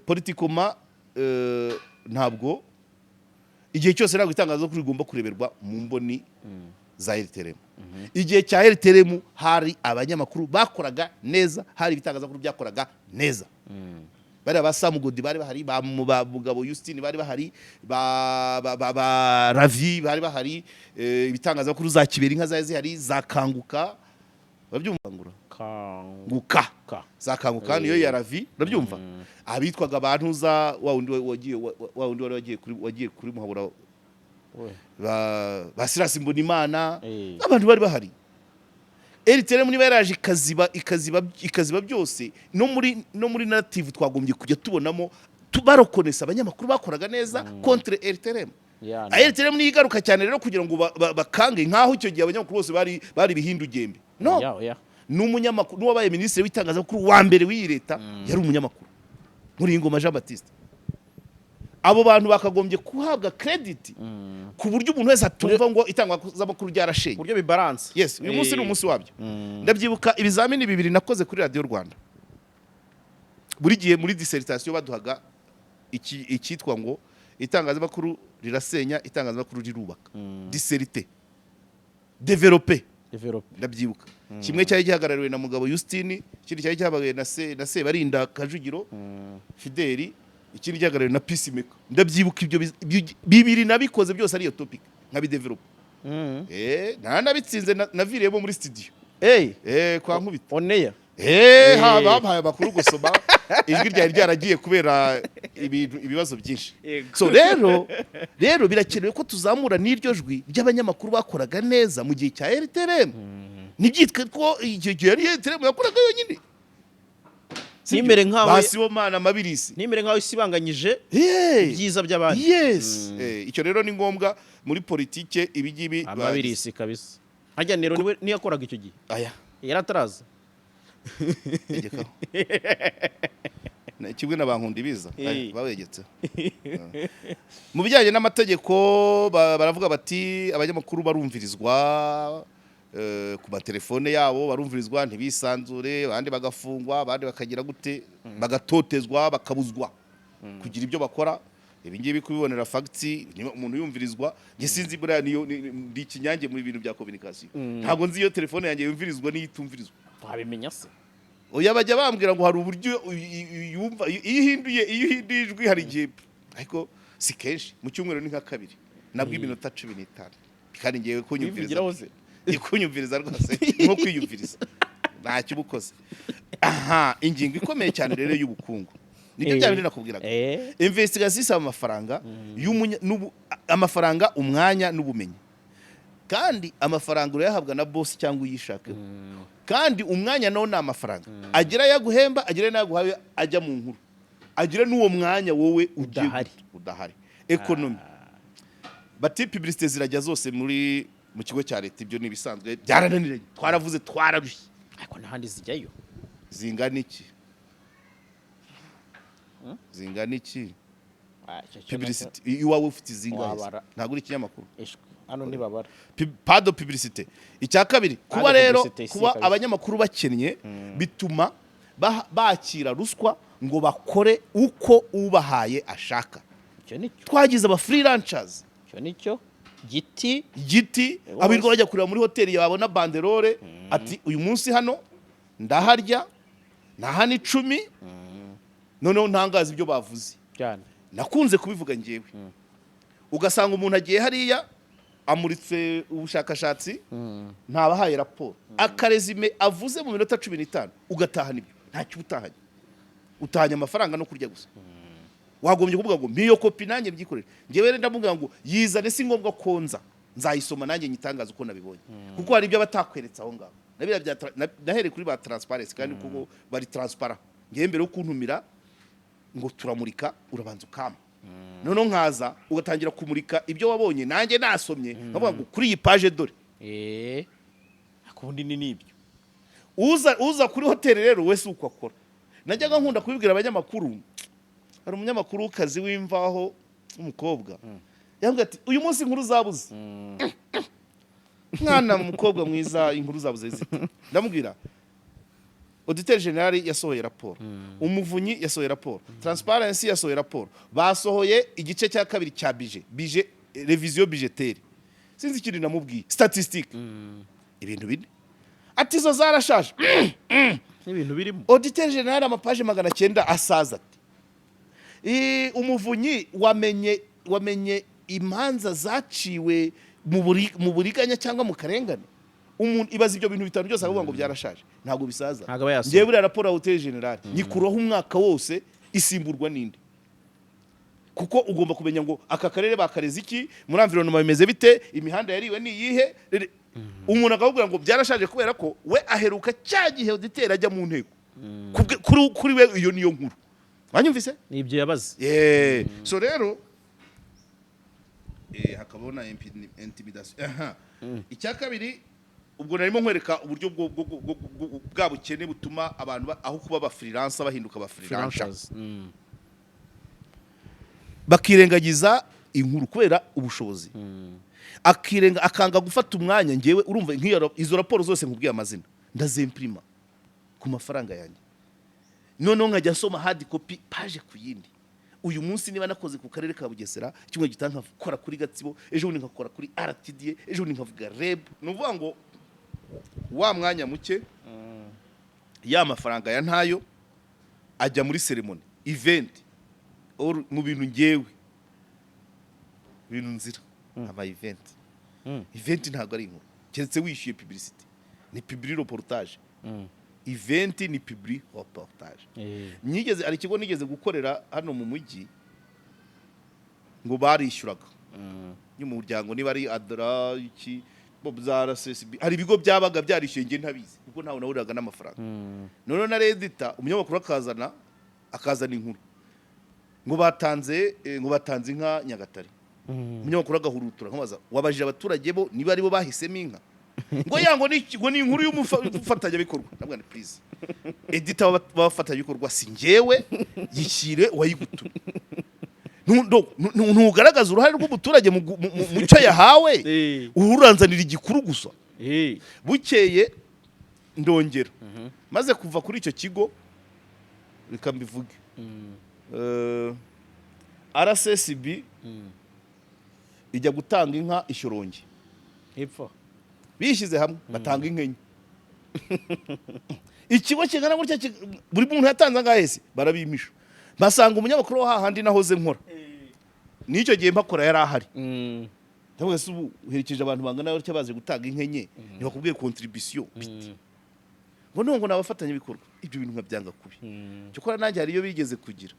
politikoma ntabwo igihe cyose ntabwo itangazamakuru rigomba kureberwa mu mboni za RTRM igihe cya RTRM hari abanyamakuru bakoraga neza hari ibitangazamakuru byakoraga neza bari abasamugodi bari bahari ba Mugabo Justine bari bahari ba Ravi bari bahari ibitangazamakuru za Kibera inka zaje zihari za Kanguka babyumvangura Kanguka za Kanguka niyo ya Ravi babyumva abitwaga abantu za wundi wagiye kuri Muhabura Basirasi Mbonimana abantu bari bahari RTRM niba yaraje ikaziba byose no muri native twagombye kujya tubonamo tubarokonesa abanyamakuru bakoraga neza contre RTRM RTRM ni igaruka cyane rero kugira ngo bakange nkaho icyo gihe abanyamakuru bose bari bihindu gembe no n'umunyamakuru n'uwabaye ministre w'itangazamakuru wa mbere w'iyi leta yari umunyamakuru muri Ngoma Jean Baptiste abo bantu bakagombye kuhabwa credit ku buryo umuntu wese atumva ngo itangazamakuru ryarashenye buryo bibalance yes uyu munsi ni umunsi wabyo ndabyibuka ibizamini 2 nakoze kuri Radio Rwanda buri gihe muri dissertation baduhaga ikitwa ngo itangazamakuru rirasenya itangazamakuru rirubaka disserté développer ndabyibuka kimwe cyari gihagarariwe na Mugabo Justine ikindi cyari cyabaye na Sebarinda Kajugiro Fideli ikindi cyagarariwe na Peacemaker ndabyibuka ibyo bibiri nabikoze byose ari iyo topic nkabidevelop nabitsinze naviriyemo muri studio kwa nkubita oneya bampaye amakuru gusoma ijwi ryari ryaragiye kubera ibibazo byinshi so rero birakenewe ko tuzamura n'iryo jwi ry'abanyamakuru bakoraga neza mu gihe cya RTRM ntibyitwe ko icyo gihe yari RTRM yakoraga yonyine nimere nkaho basibomana mabirisi nimere nkaho isibanganyije byiza by'abandi yes icyo rero ni ngombwa muri politike ibigibi amabirisi kabisa hajya nero niwe niyakoraga icyo gihe aya yarataraza egekaho kimwe na bankundi biza bawegetseho. Mu bijyanye n'amategeko baravuga bati abanyamakuru barumvirizwa ku matelefone yabo, barumvirizwa ntibisanzure, abandi bagafungwa, abandi bakagira gute, bagatotezwa, bakabuzwa kugira ibyo bakora. Ibi ngibi kubibonera facts, umuntu yumvirizwa, nge sinzi buriya niyo ndi ikinyange muri ibintu bya communication. Ntabwo nzi iyo telefone yanjye yumvirizwa n'iyitumvirizwa. Wabimenya se? Oya bajya bambwira ngo hari uburyo yumva iyo ihinduye ijwi hari igihe, ariko si kenshi, mu cyumweru ni nka kabiri nabwo iminota 15 kandi ngiye kunyumviriza rwose nko kwiyumviriza ntacyo ubukoze. Aha, ingingo ikomeye cyane rero y'ubukungu nibyo byabindi nakubwiraga. Investigation isaba amafaranga amafaranga, umwanya n'ubumenyi, kandi amafaranga urayahabwa na boss cyangwa uyishaka, kandi umwanya nawo ni amafaranga. Agira yaguhemba, agira naguhaye, ajya mu nkuru, agira n'uwo mwanya wowe udahari. Economy bati publicité zirajya zose mu kigo cya leta, ibyo ni bisanzwe, byarananiranye, twaravuze twararushye, ariko n'ahandi zijyayo. Zingana iki publicité iwawe ufite zingahe? Ntabwo uri ikinyamakuru hano ntibabara. Pado publicité. Icya kabiri, kuba rero kuba abanyamakuru bakennye bituma bakira ruswa ngo bakore uko ubahaye ashaka. Twagize aba freelancers, icyo nicyo giti abirwa bajya kureba muri hoteli yabona banderole ati uyu munsi hano ndaharya nahana 10, noneho ntangaza ibyo bavuze cyane. Nakunze kubivuga ngewe, ugasanga umuntu agiye hariya amuritse ubushakashatsi, ntabahaye raporo, akarezime avuze mu minota 15 ugatahana ibyo, ntacyo utahanye amafaranga no kurya gusa. Wagombye kuvuga ngo mpiyo kopi nanjye byikorera. Ngewe rero ndavuga ngo yizane, si ngombwa konza, nzayisoma nanjye nyitangaza uko nabibonye, kuko hari ibyo batakweretsa aho ngaho. Nahere kuri ba transparency, kandi kuko bari transparent. Ngewe mbere yo kuntumira ngo turamurika, urabanza ukama, noneho nkaza ugatangira kumurika ibyo wabonye nanjye nasomye, ndavuga ngo kuri iyi page dore akundi ni nibyo. Uza kuri hoteli rero wese uko akora. Najyaga nkunda kubibwira abanyamakuru. Hari umunyamakuru kazi w'imvaho umukobwa yambwiye ati uyu munsi inkuru zabuze. Mwana mukobwa mwiza, inkuru zabuze zite? Ndamubwira Auditeur General yasohoye raporo, umuvunyi yasohoye raporo, Transparency yasohoye raporo, basohoye igice cya kabiri cya budget revision budgetaire. Sinzi ikindi namubwiye statistique, ibintu bine ati zo zarashaje n'ibintu birimo. Auditeur General amapaje 900 asaza ati umuvunyi wamenye imanza zaciwe mu buriganya cyangwa mu karengane. Umuntu ibaza ibyo bintu bitanu byose avuga ngo byarashaje, ntabwo bisaza. Ngiye buri raporo Auditeur General nyikuraho umwaka wose isimburwa ninde, kuko ugomba kumenya ngo aka karere bakareze iki, muri environnement bimeze bite, imihanda yariwe ni yihe. Umuntu akabwira ngo byarashaje kubera ko we aheruka cyagihe Auditeur ajya mu nteko, kuri we iyo niyo nkuru. Wanyumvise? Nibyo yabaze. So rero hakabona intimidation. Icya kabiri, ubwo narimo nkwereka uburyo bwa bukene butuma abantu aho kuba ba freelance bahinduka ba freelancers, bakirengagiza inkuru kubera ubushobozi, akanga gufata umwanya. Ngewe urumva izo raporo zose nkubwiye amazina ndazimprima ku mafaranga yanjye, noneho nkajya nsoma hard copy page ku yindi. Uyu munsi niba nakoze ku karere ka Bugesera, kimwe gitanga nkakora kuri Gatsibo, ejo bundi nkakora kuri RTD, ejo bundi nkavuga REB. Nuvuga ngo wa mwanya muke ya mafaranga ya ntayo ajya muri ceremony event or mu bintu ngewe bintu nzira ama event. Event ntabwo ari inkuru, keretse wishyuye publicity, ni public reportage. Event ni public reportage. Ari ikigo nigeze gukorera hano mu mujyi ngo barishyuraga y'umuryango, niba ari Adra iki RSSB, hari ibigo byabaga byarishyuye nge ntabizi kuko ntawe nawuriraga n'amafaranga. None na Redita umunyamakuru akazana inkuru ngo batanze inka Nyagatare. Umunyamakuru agahurutura nkabaza wabajije abaturage bo niba ari bo bahisemo inka, ngo yango ni inkuru y'umufatanya bikorwa. Ndabwira please edita w'abafatanyabikorwa si njyewe, yishyire uwayigutumye. Ntugaragaza uruhare rw'umuturage mu cyo yahawe, uranzanira igikuru gusa. Bukeye ndongera maze kuva kuri icyo kigo, reka mbivuge, RSSB ijya gutanga inka Ishyorongi, bishyize hamwe batanga inka enye. Ikigo kingana gutya, buri muntu yatanze angahe se, barabimisha. Basanga umunyamakuru wa hahandi nahoze nkora, n'icyo gihe mpakora yari ahari. Ndavuga se ubu uherekeje abantu bangana gutya baje gutanga inka enye, ntibakubwiye contribution biti. Ngo nabafatanyabikorwa, ibyo bintu nkabyanga kubi. Cyokora nanjye hari iyo bigeze kugira,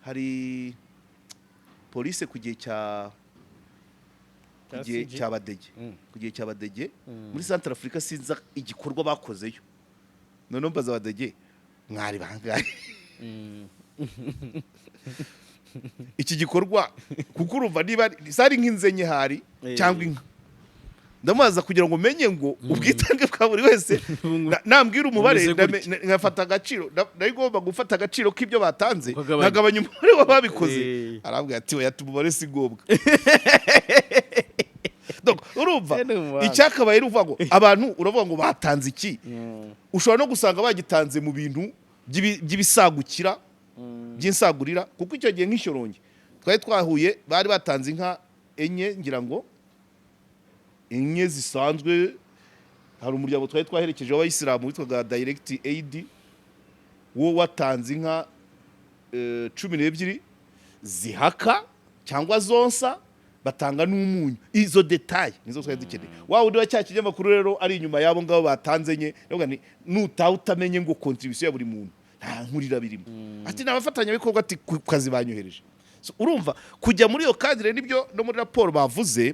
hari police ku gihe cy'Abadege muri Central Africa, sinza igikorwa bakozeyo. None mbaza Abadege, mwari bangahe? Iki gikorwa kuko urumva niba sari nk'inzenye hari cyangwa inka, ndamaza kugira ngo menye ngo ubwitange bwa buri wese, nambwira umubare ngafata agaciro, nagomba gufata agaciro k'ibyo batanze, nagabanya umubare w'ababikoze. Arambwira ati we yatumubare si ngombwa. Donc urumva icyakabaye ruvuga ngo abantu uravuga ngo batanze iki, ushobora no gusanga bagitanze mu bintu by'ibisagukira, by'insagurira, kuko icyo gihe nk'Ishyorongi twari twahuye, bari batanze inka enye, ngira ngo enye zisanzwe. Hari umuryango twari twaherekeje w'Abayisilamu witwaga Direct Aid, wo watanze inka 12 zihaka cyangwa zonsa, batanga n'umunyu. Izo detail nizo twari dukeneye. Wa wundi wa cya kinyamakuru rero ari inyuma yabo ngabo batanze nye, ndavuga ni nutaha utamenye ngo contribution ya buri muntu nta nkurira birimo. Ati nabafatanyabikorwa, ati ku kazi banyohereje. So urumva kujya muri iyo cadre nibyo no muri raporo bavuze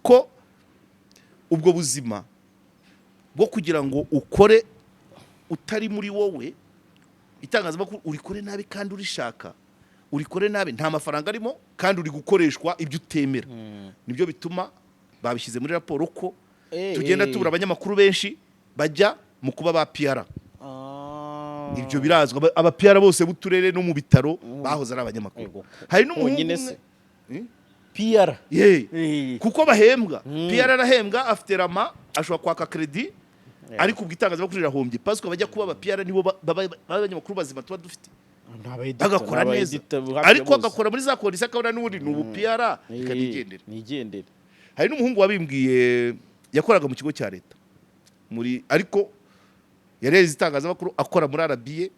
ko ubwo buzima bwo kugira ngo ukore utari muri wowe, itangazamakuru urikore nabi kandi urishaka, urikore nabi nta mafaranga arimo kandi uri gukoreshwa ibyo utemera. Nibyo bituma babishyize muri raporo ko tugenda tubura abanyamakuru benshi bajya mu kuba ba PR. Ibyo birazwa, aba PR bose b'uturere no mu bitaro bahoze ari abanyamakuru. Hari n'umuhungu PR kuko bahembwa. PR arahembwa, afite rama, ashobora kwaka credit, ariko ubwitangazamakuru rirahombye parce que bajya kuba aba PR nibo abanyamakuru bazima tuba dufite. Agakora neza, ariko agakora muri za kondisi, akabona n'ubundi ni ubu PR nigendere. Hari n'umuhungu wabimbwiye, yakoraga mu kigo cya leta ariko yareze itangazamakuru, akora muri RBA,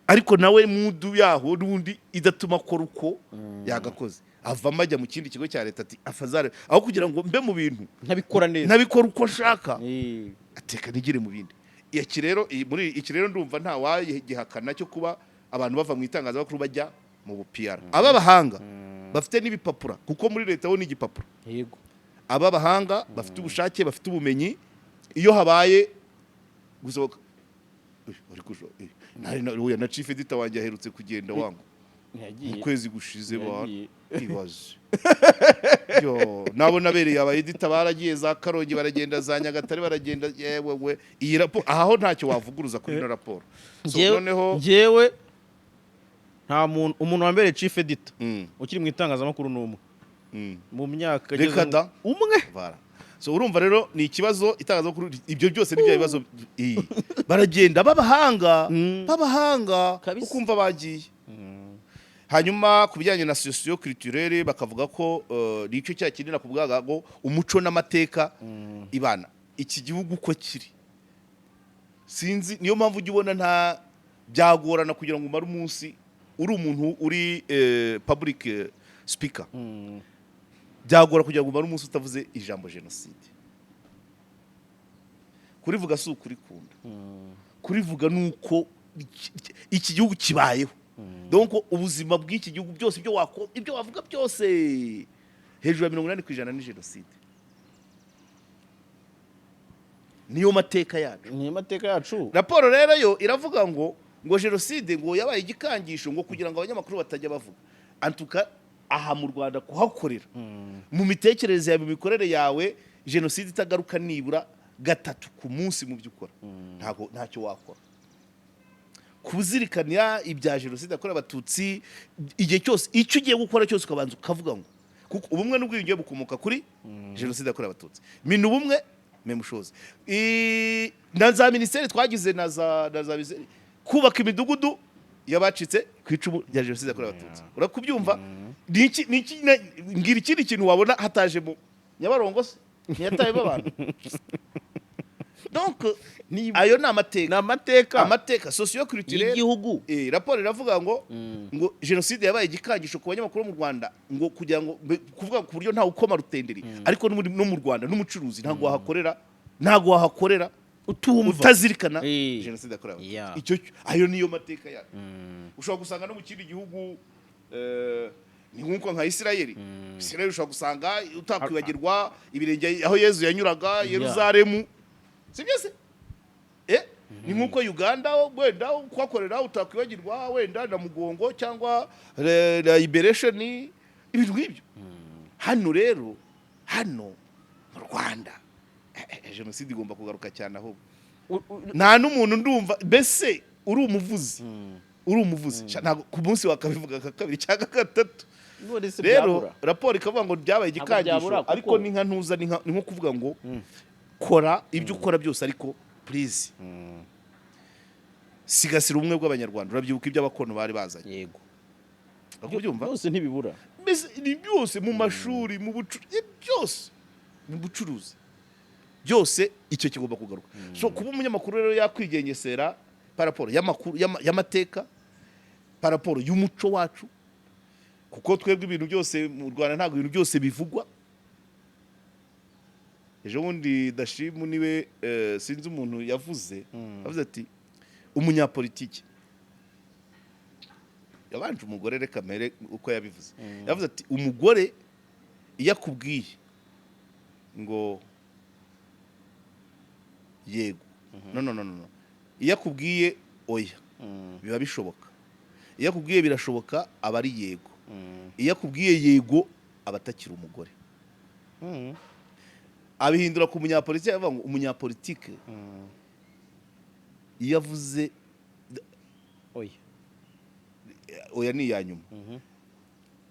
ariko nawe mudu yaho n'ubundi idatuma akora uko yagakoze. Avamo ajya mu kindi kigo cya leta, ati afazare aho kugira ngo mbe mu bintu ntabikora neza, ntabikora uko nshaka, ateka nigire mu bindi. Muri iki rero ndumva nta wagihakana cyo kuba abantu bava mu itangazamakuru bajya mu PR. Aba bahanga bafite n'ibipapura, kuko muri leta ho n'igipapuro. Yego, aba bahanga bafite ubushake, bafite ubumenyi, iyo habaye gusohoka na chief editor wanjye aherutse kugenda wangu mu kwezi gushize ibaze. Yo nabo nabereye aba editor baragiye za Karongi, baragenda za Nyagatare, baragenda yewe. Iyi raporo aho ntacyo wavuguruza kuri no raporo. So noneho jewe nta umuntu wambere chief editor ukiri mu itangazamakuru n'umwe mu myaka umwe. So urumva rero ni ikibazo itangazamakuru, ibyo byose nibyo bibazo. Baragenda babahanga ukumva bagiye. Hanyuma ku bijyanye na socio culturelle bakavuga ko nicyo cya kinini kubwaga ngo umuco n'amateka ibana iki gihugu ko kiri. Sinzi niyo mpamvu ugibona nta byagorana kugira ngo umare umunsi uri umuntu uri public speaker, byagora kugira ngo umare umunsi utavuze ijambo genocide. Kurivuga si ukurikunda, kurivuga nuko iki gihugu kibayeho. Donc ubuzima bw'iki gihugu byose ibyo wavuga byose hejuru ya 80% ni genocide. Niyo mateka yacu. Raporo rero yo iravuga ngo genocide ngo yabaye igikangisho ngo kugira ngo abanyamakuru batajya bavuga. Antuka aha mu Rwanda kuhakorera mu mitekerereze yawe, mu mikorere yawe, genocide itagaruka nibura gatatu ku munsi mu byo ukora ntacyo wakora. Kuzirikana ibya jenoside yakorewe abatutsi igihe cyose icyo ugiye gukora cyose ukabanza ukavuga ngo kuko ubumwe n'ubwiyunge bukomoka kuri jenoside yakorewe abatutsi. Mina ubumwe memushozi na za minisiteri twagize na za kubaka imidugudu y'abacitse ku icumu rya jenoside yakorewe abatutsi. Urakubyumva? Ngira ikindi kintu wabona hataje mu Nyabarongo se ntiyatayemo abantu. Donc ayo ni amateka socio-culturel y'igihugu. Raporo iravuga ngo jenoside yabaye igikangisho ku banyamakuru mu Rwanda ngo kugira ngo kuvuga ku buryo nta ukoma rutenderi ariko no mu Rwanda n'umucuruzi ntago wahakorera utazirikana jenoside yakorewe icyo ayo niyo mateka yayo. Ushobora gusanga no mu kindi gihugu ni nkuko nka Isirayeli ushobora gusanga utakwibagirwa ibirenge aho Yezu yanyuraga Yerusalemu, sibyo se? Ni nkuko Uganda wenda kwakorera utakwibagirwa wenda na Mugongo cyangwa Liberation ibintu nk'ibyo. Hano rero mu Rwanda jenoside igomba kugaruka cyane aho nta n'umuntu ndumva mbese uri umuvuzi ku munsi wakabivuga kabiri cyangwa gatatu. Rero raporo ikavuga ngo byabaye igikangisho ariko ni nka ntuza ni nko kuvuga ngo kora ibyo ukora byose ariko please sigasira ubumwe bw'Abanyarwanda. Urabyibuka ibyo abakono bari bazanye. Yego. Urabyumva? Byose ntibibura. Ni byose mu mashuri mu bucuruzi byose icyo kigomba kugaruka. So kuba umunyamakuru rero yakwigengesera paraporo y'amakuru y'amateka paraporo y'umuco wacu kuko twebwe ibintu byose mu Rwanda ntabwo ibintu byose bivugwa. Ejo bundi Dashimu niwe sinzi umuntu yavuze ati umunyapolitiki yabanje umugore reka mere uko yabivuze yavuze ati umugore iyo akubwiye ngo yego no iyo akubwiye oya biba bishoboka, iyo akubwiye birashoboka aba ari yego, iyo akubwiye yego aba atakiri umugore. Abihindura ku munyapolitiki avuga ngo umunyapolitike iyo avuze oya ni iya nyuma,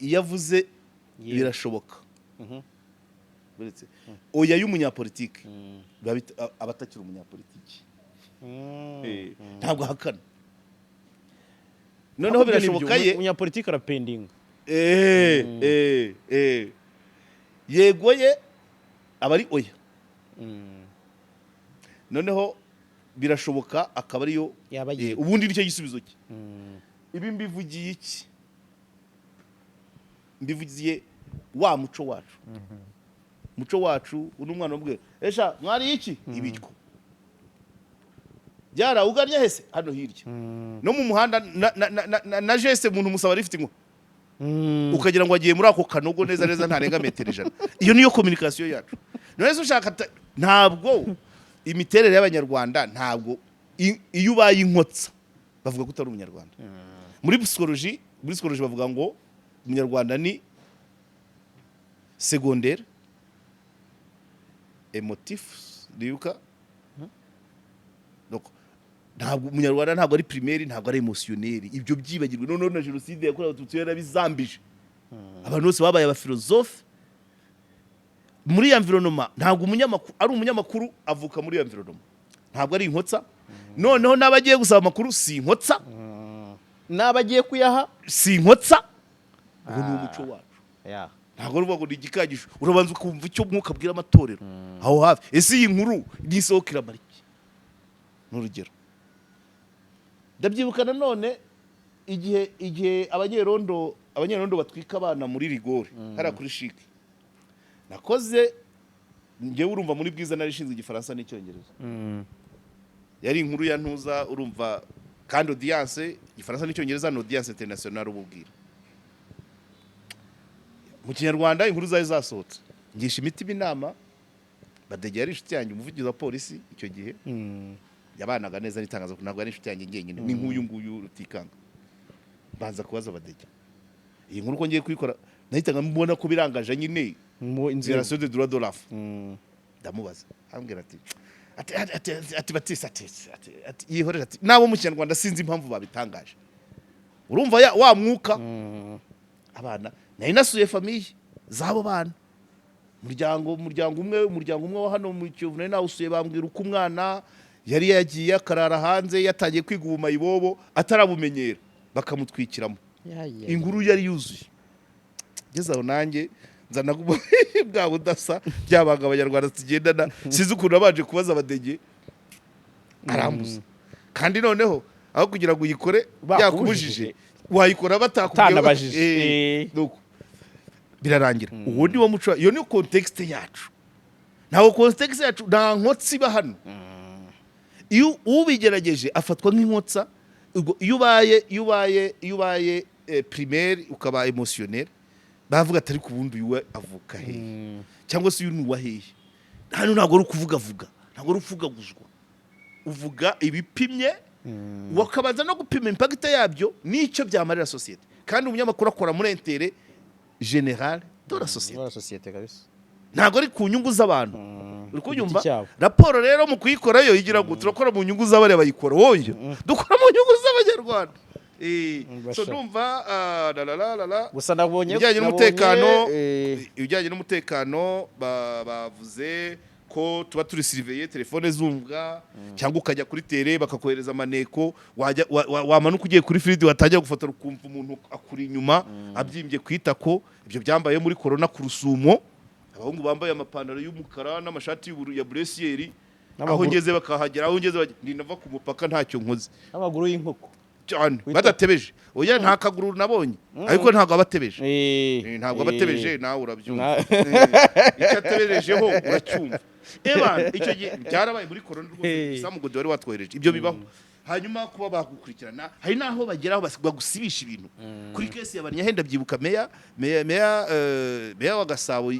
iyo avuze birashoboka oya y'umunyapolitike aba atakiri umunyapolitiki, ntabwo ahakana. Noneho birashoboka ye umunyapolitike arapendinga yego ye aba ari oya. Noneho birashoboka akaba ariyo ubundi nicyo gisubizo cye. Ibi mbivugiye iki? Mbivugiye wa muco wacu. Muco wacu unumwana ubwe esha mwari iki ibiryo byara ugarya hese hano hirya no mu muhanda na jese muntu musaba rifite ngo ukagira ngo agiye muri ako kanogo neza ntarenga metero 100. Iyo niyo communication yacu. None ushaka ntabwo imiterere y'Abanyarwanda ntabwo iyo ubaye inkotsa bavuga ko utari umunyarwanda. Muri psychologie bavuga ngo umunyarwanda ni secondaire emotif diuka donc ntabwo umunyarwanda ntabwo ari primaire ntabwo ari emotionnel. Ibyo byibagirwe none na jenoside yakorewe abatutsi yarabizambije. Abantu bose babaye abafilosofe muri environnement. Ntabwo ari umunyamakuru avuka muri environnement, ntabwo ari inkotsa. Noneho nabagiye gusaba amakuru si inkotsa, nabagiye kuyaha si inkotsa. Ubu ni umuco wacu. Ntabwo ruvuga ngo igikangisho urabanza ukumva icyo mwuka abwira amatorero aho hafi. Ese iyi nkuru nisohokera mariki n'urugero ndabyibuka none igihe abanyerondo batwika abana muri rigore hara kuri shiki nakoze ngewe urumva muri bwiza narishinzwe igifaransa n'icyongereza. Yari inkuru ya ntuza urumva kandi audience igifaransa n'icyongereza no audience international ububwira mu Kinyarwanda inkuru zayo zasohotse ngisha imiti binama Badege yari inshuti yanjye umuvugizi wa polisi icyo gihe yabanaga neza n'itangazo ntabwo ari inshuti yanjye ngenyine ni nk'uyu nguyu Rutikanga. Banza kubaza Badege iyi nkuru ko ngiye kuyikora nahitaga mbona ko birangaje nyine inspiration de droit de l'enfant ndamubaza ambwira ati Batista ati yihorera ati nabo mu Kinyarwanda sinzi impamvu babitangaje urumva wa mwuka abana nari nasuye famiye zabo bana umuryango umwe wa hano mu Kiyovu nari nawusuye bambwira uko umwana yari yagiye akarara hanze yatangiye kwiga ubumayibobo atarabumenyera bakamutwikiramo inkuru yari yuzuye ngeze aho nanjye nzana bwa budasa byabanga abanyarwanda tugendana sizi ukuntu abanje kubaza abadege arambuza kandi noneho aho kugira ngo uyikore byakubujije wayikora batakubwiye nuko birarangira uwo ni wo muco iyo ni context yacu ntawo context yacu nta nkotsi ba hano iyo ubigerageje afatwa nk'inkotsa iyo ubaye primaire ukaba emotionnel bavuga atari ku bundi uyu avuka he cyangwa se uyu ni uwahehe hano ntabwo ari ukuvuga ntabwo ari ufugaguzwa uvuga ibipimye wakabanza no gupima impact yabyo n'icyo byamarira societe kandi umunyamakuru akora muri intérêt général de la société kabisa ntabwo ari ku nyungu z'abantu uri kunyumva raporo rero mu kuyikorayo igira ngo turakora mu nyungu z'abari bayikora wowe dukora mu nyungu z'abanyarwanda so numva gusa nabonye ibijyanye n'umutekano bavuze ko tuba turi surveiller telefone zumvwa cyangwa ukajya kuri tele bakakohereza amaneko wamanuka ugiye kuri field watangira gufotora ukumva umuntu akuri inyuma abyimbye kwitako ibyo byambaye muri corona ku Rusumo abahungu bambaye amapantaro y'umukara n'amashati ya blessieri aho ngeze bakahagera aho ngeze ndinava ku mupaka ntacyo nkoze amaguru y'inkoko cyane badatebeje oya nta kaguru nabonye ariko ntago abatebeje ntago abatebeje nawe urabyumva icyo ateberejeho uracyumva icyo gihe byarabaye muri corona rwose samugode wari watwohereje ibyo bibaho hanyuma kuba bagukurikirana hari naho bageraho bagusibisha ibintu kuri kesi y'abanyahenda byibuka meya wa Gasabo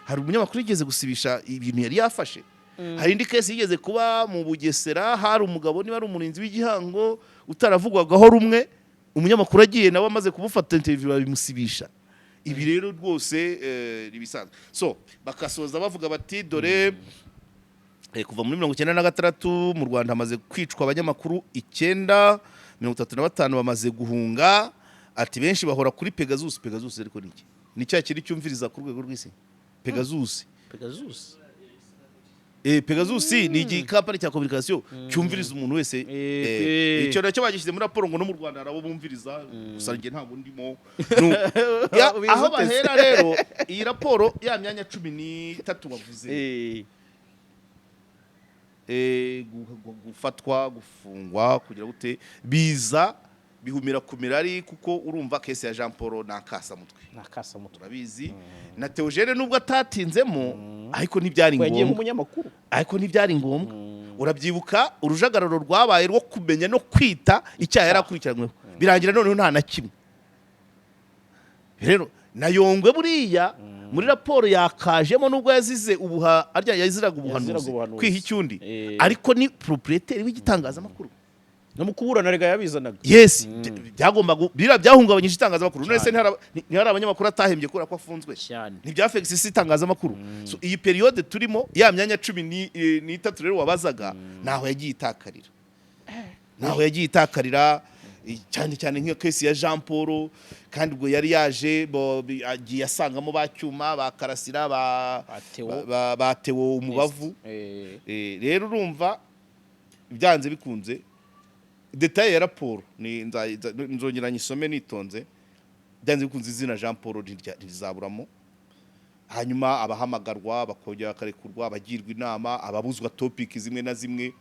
hari umunyamakuru yigeze gusibisha ibintu yari yafashe hari indi kesi yigeze kuba mu Bugesera hari umugabo niba ari umurinzi w'igihango utaravugwagaho rumwe umunyamakuru agiye nawe amaze kubufata interview babimusibisha ibi rero rwose nibisanzwe so bakasoza bavuga bati dore kuva muri 1996 mu Rwanda hamaze kwicwa abanyamakuru 935 bamaze guhunga ati benshi bahora kuri Pegasus ariko niki ni cya kiri cyumviriza ku rwego rw'isi Pegasus ni igikampani cya communication cyumviriza umuntu wese icyo nacyo bagishyize muri raporo ngo no mu Rwanda harabo bumviriza gusa nge ntabwo ndimo aho bahera rero iyi raporo ya myanya 13 bavuze gufatwa gufungwa kugira gute biza bihumira kumirari kuko urumva kese ya Jean Paul nakasa mutwe urabizi na Theogene nubwo atatinzemo ariko ntibyari ngombwa urabyibuka urujagararo rwabaye rwo kumenya no kwita icyaha yarakurikiranyweho birangira noneho nta na kimwe rero na Yongwe buriya muri raporo yakajemo nubwo yaziraga ubuhanuzi kwiha icyundi ariko ni proprietaire w'igitangazamakuru no mukuburana rega yabizanaga yes byagomba byahungabanyije itangazamakuru nese ntihari abanyamakuru atahembye kura ko afunzwe ntibyafekisi itangazamakuru so iyi periode turimo ya myanya 13 rero wabazaga naho yagiye itakarira cyane nk'iyo kesi ya Jean Paul kandi ubwo yari yaje agiye asangamo bacyuma bakarasira batewo umubavu rero urumva byanze bikunze detail ya raporo nzongera nyisome nitonze byanze bikunze izina Jean Paul ntizaburamo hanyuma abahamagarwa bakongera bakarekurwa abagirwa inama ababuzwa topic zimwe na zimwe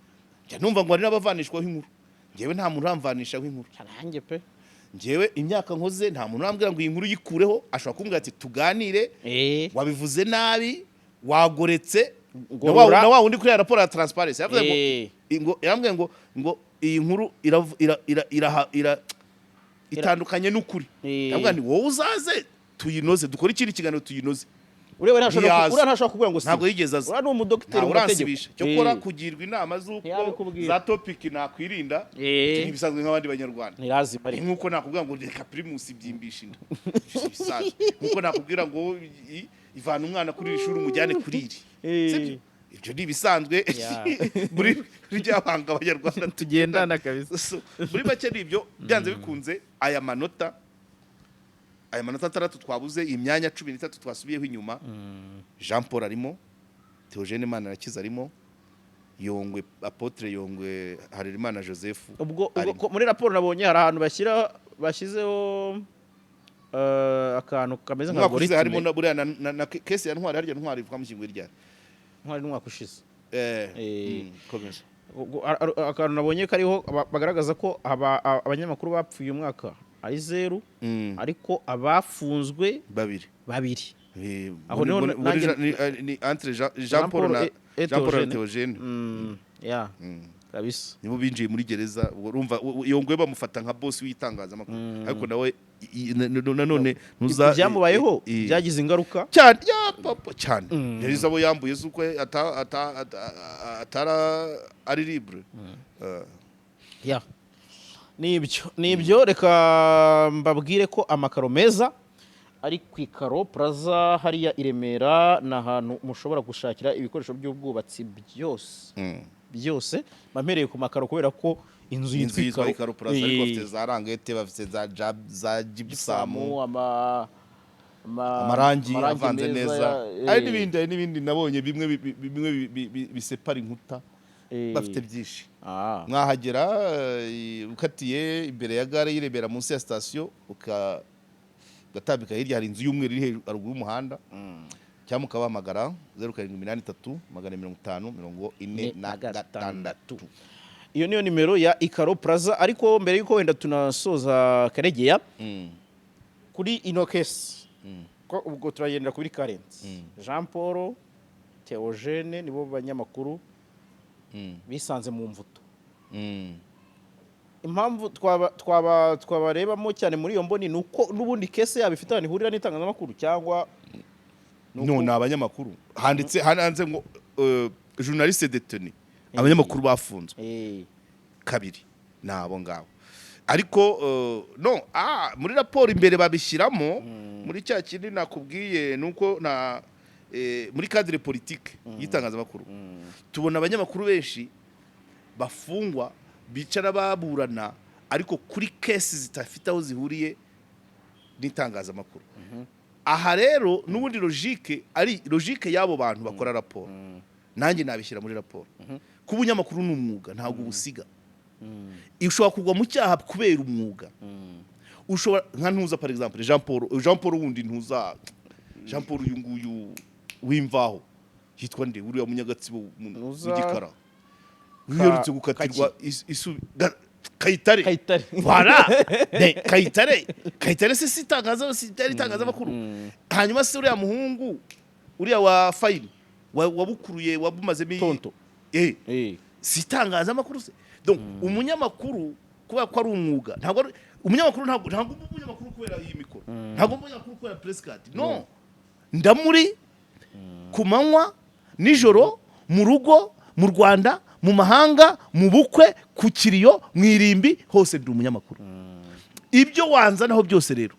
numva ngo ari n'abavanishwaho inkuru ngewe nta muntu uramvanishaho inkuru nanjye pe ngewe imyaka nkoze nta muntu urambwira ngo iyi nkuru yikureho ashobora kumbwira ati tuganire wabivuze nabi wagoretse na wa wundi kuri raporo ya transparency yavuze ngo yambwiye ngo iyi nkuru itandukanye n'ukuri yambwiye ni wowe uzaze tuyinoze dukora ikindi kiganiro tuyinoze ureba ntashobora kuvuga ngo ntabwo yigeze aza uri umudokiteri mu mategeko cyo kora kugirwa inama z'uko za topic nakwirinda ntibisanzwe nk'abandi banyarwanda nk'uko nakubwira ngo reka primus ibyimbisha inda nk'uko nakubwira ngo ivana umwana kuri iri shuri umujyane kuri iri ibyo ni ibisanzwe muri ry'abanga abanyarwanda tugendana kabisa. So, muri make n'ibyo byanze bikunze aya manota 6 twabuze, imyanya 13 twasubiyeho inyuma. Jean Paul arimo, Theogene Manirakiza arimo, Yongwe Apotre Yongwe Harerimana Joseph. Ubwo muri raporo nabonye hari ahantu bashyizeho akantu kameze nka algorithm. Harimo na buriya na case ya Ntwari, harya Ntwari ivuga mu kingwe ryari. Ntwari n'umwaka ushize. Komeza. Akantu nabonye kariho bagaragaza ko abanyamakuru bapfuye umwaka ari 0, ariko abafunzwe babiri. Aho ni entre Jean Paul na Theogene. Kabisa. Nibo binjiye muri gereza, urumva Yongwe bamufata nka boss w'itangazamakuru, ariko nawe nanone ntuza byamubayeho byagize ingaruka cyane cyane. Gereza abo yambuye zuko atara ari libre. Nibyo reka mbabwire ko amakaro meza ari ku Ikaro Plaza hariya i Remera, na ahantu mushobora gushakira ibikoresho by'ubwubatsi byose bampereye ku makaro, kubera ko inzu yitwa Ikaro Plaza ariko bafite za rangete, bafite za gypsum, amarangi avanze neza, ari n'ibindi nabonye bimwe bisepara inkuta, bafite byinshi. Mwahagera ukatiye imbere ya gare y'Iremera munsi ya station ugatambika hirya hari inzu y'umweru iri haruguru y'umuhanda, cyangwa mukabahamagara 0783 450 46. Iyo niyo nimero ya Ikaro Plaza. Ariko mbere yuko wenda tunasoza Karegeya kuri ino case, ko ubwo turagendera kuri Current, Jean Paul, Theogene nibo banyamakuru bisanze mu mvuto. Impamvu twabarebamo cyane muri iyo mboni nuko n'ubundi case yabo ifite ahantu ihurira n'itangazamakuru, cyangwa none abanyamakuru handitse hanze ngo journaliste détenu, abanyamakuru bafunzwe kabiri nabo ngabo. Ariko no muri raporo imbere babishyiramo muri cya kindi nakubwiye, nuko na muri cadre politique y'itangazamakuru tubona abanyamakuru benshi bafungwa bicara baburana, ariko kuri case zitafite aho zihuriye n'itangazamakuru. Aha rero n'ubundi logique y'abo bantu bakora raporo, nanjye nabishyira muri raporo. Kuba umunyamakuru ni umwuga, ntabwo ubusiga. Ushobora kugwa mu cyaha kubera umwuga. Ushobora nka ntuza par exemple Jean Paul wundi ntuza Jean Paul uyu nguyu w'imvaho yitwa nde, uriya munyagatsibo mu Gikara wiherutse gukatirwa Kayitare. Voilà. Kayitare si itangazamakuru. Hanyuma se uriya muhungu uriya wa Fine wabukuruye wabumazemo tonto si itangazamakuru se. Donc umunyamakuru kuba ko ari umwuga, ntabwo umunyamakuru ntabwo umunyamakuru kubera iyi mikoro, ntabwo umunyamakuru kubera press card. No, ndamuri ku manywa nijoro, mu rugo, mu Rwanda, mu mahanga, mu bukwe, ku kiriyo, mu irimbi, hose ndi umunyamakuru. Ibyo wanzanaho byose rero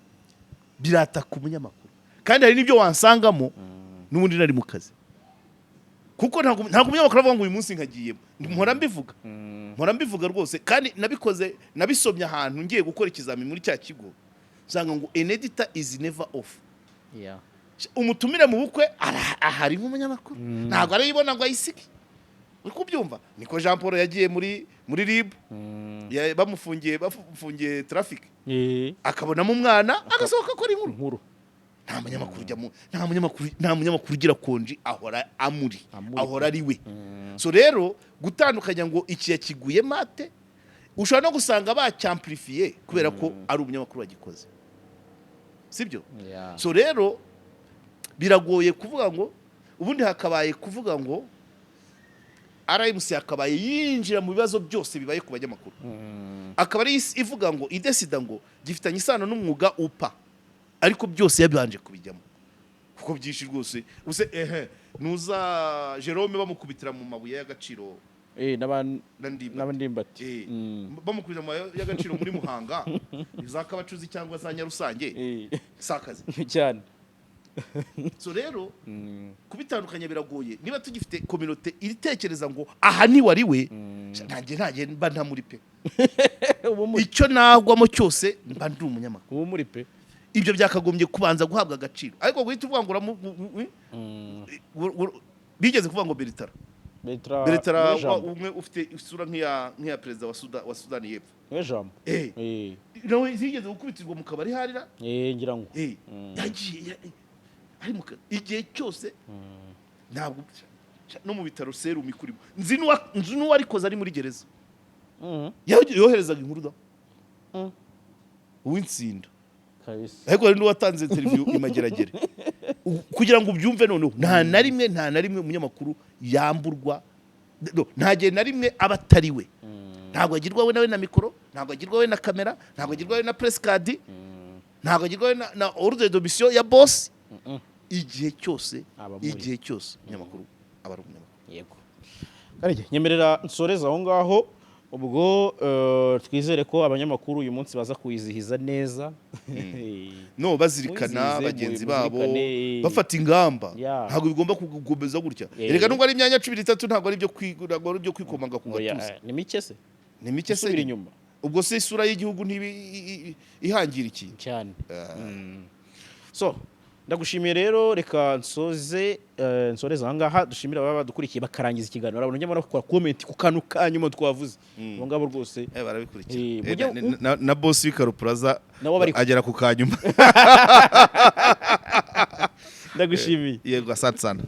birataka umunyamakuru, kandi hari n'ibyo wansangamo n'ubundi nari mu kazi, kuko ntabwo umunyamakuru avuga ngo uyu munsi nkagiyemo. Mpora mbivuga rwose, kandi nabisomye ahantu ngiye gukora ikizamini muri cya kigo, usanga ngo an editor is never off. Umutumire mu bukwe ahari nk'umunyamakuru, ntabwo arayibona ngo ayisige. Uko byumva niko Jean Paul yagiye muri RIB, bamufungiye traffic, akabonamo umwana agasohoka akora inkuru. Nta munyamakuru ugira konji, ahora ari we. So rero gutandukanya ngo iki yakiguye mate, ushobora no gusanga bacyamplifiye kubera ko ari umunyamakuru wagikoze, sibyo? So rero biragoye kuvuga ngo ubundi hakabaye kuvuga ngo RMC akabaye yinjira mu bibazo byose bibaye ku banyamakuru, akaba ari ivuga ngo idesida ngo gifitanye isano n'umwuga upa, ariko byose yabanje kubijyamo kuko byinshi rwose. Use nuza Jerome bamukubitira mu mabuye y'agaciro n'abandimbati bamukubitira mu mabuye y'agaciro muri Muhanga, za Kabacuzi cyangwa za Nyarusange, sakazi cyane. so rero kubitandukanya biragoye niba tugifite communauté iritekereza ngo aha ni wari we ntange mba nta muri pe icyo nagwamo cyose mba ndi umunyamakuru ubu muri pe ibyo byakagombye kubanza guhabwa agaciro ariko guhita uvangura bigeze kuvuga ngo Bertrand umwe ufite isura nk'iya perezida wa Sudani y'Epfo Ejambo nawe zigeze gukubitirwa mu kabari harira ngira ngo yagiye ari mu igihe cyose ntabwo no mu bitaro serum ikurimo nzi n'uwari koza ari muri gereza yoherezaga inkuru da uw'insinda ariko hari n'uwatanze interview imageragere kugira ngo ubyumve noneho nta na rimwe umunyamakuru yamburwa nta gihe na rimwe aba atari we ntabwo agirwawe nawe na mikoro ntabwo agirwawe na kamera ntabwo agirwawe na press card ntabwo agirwawe na ordre de mission ya boss igihe cyose umunyamakuru aba ari umunyamakuru yego karege nyemerera nsoreza aho ngaho ubwo twizere ko abanyamakuru uyu munsi baza kuyizihiza neza no bazirikana bagenzi babo bafata ingamba ntabwo bigomba kugomeza gutya erega nubwo ari imyanya 13 ntabwo ari byo kwikomanga ku gatuza ni mike se biri inyuma ubwo se isura y'igihugu ihangira iki cyane so ndagushimiye rero reka nsoreza aha ngaha dushimira ababa badukurikiye bakarangiza ikiganiro abantu nyamara bakora comment ku kantu kanyuma twavuze abo ngabo rwose barabikurikiye na boss w'Ikaro Plaza agera ku kanyuma ndagushimiye yego asante sana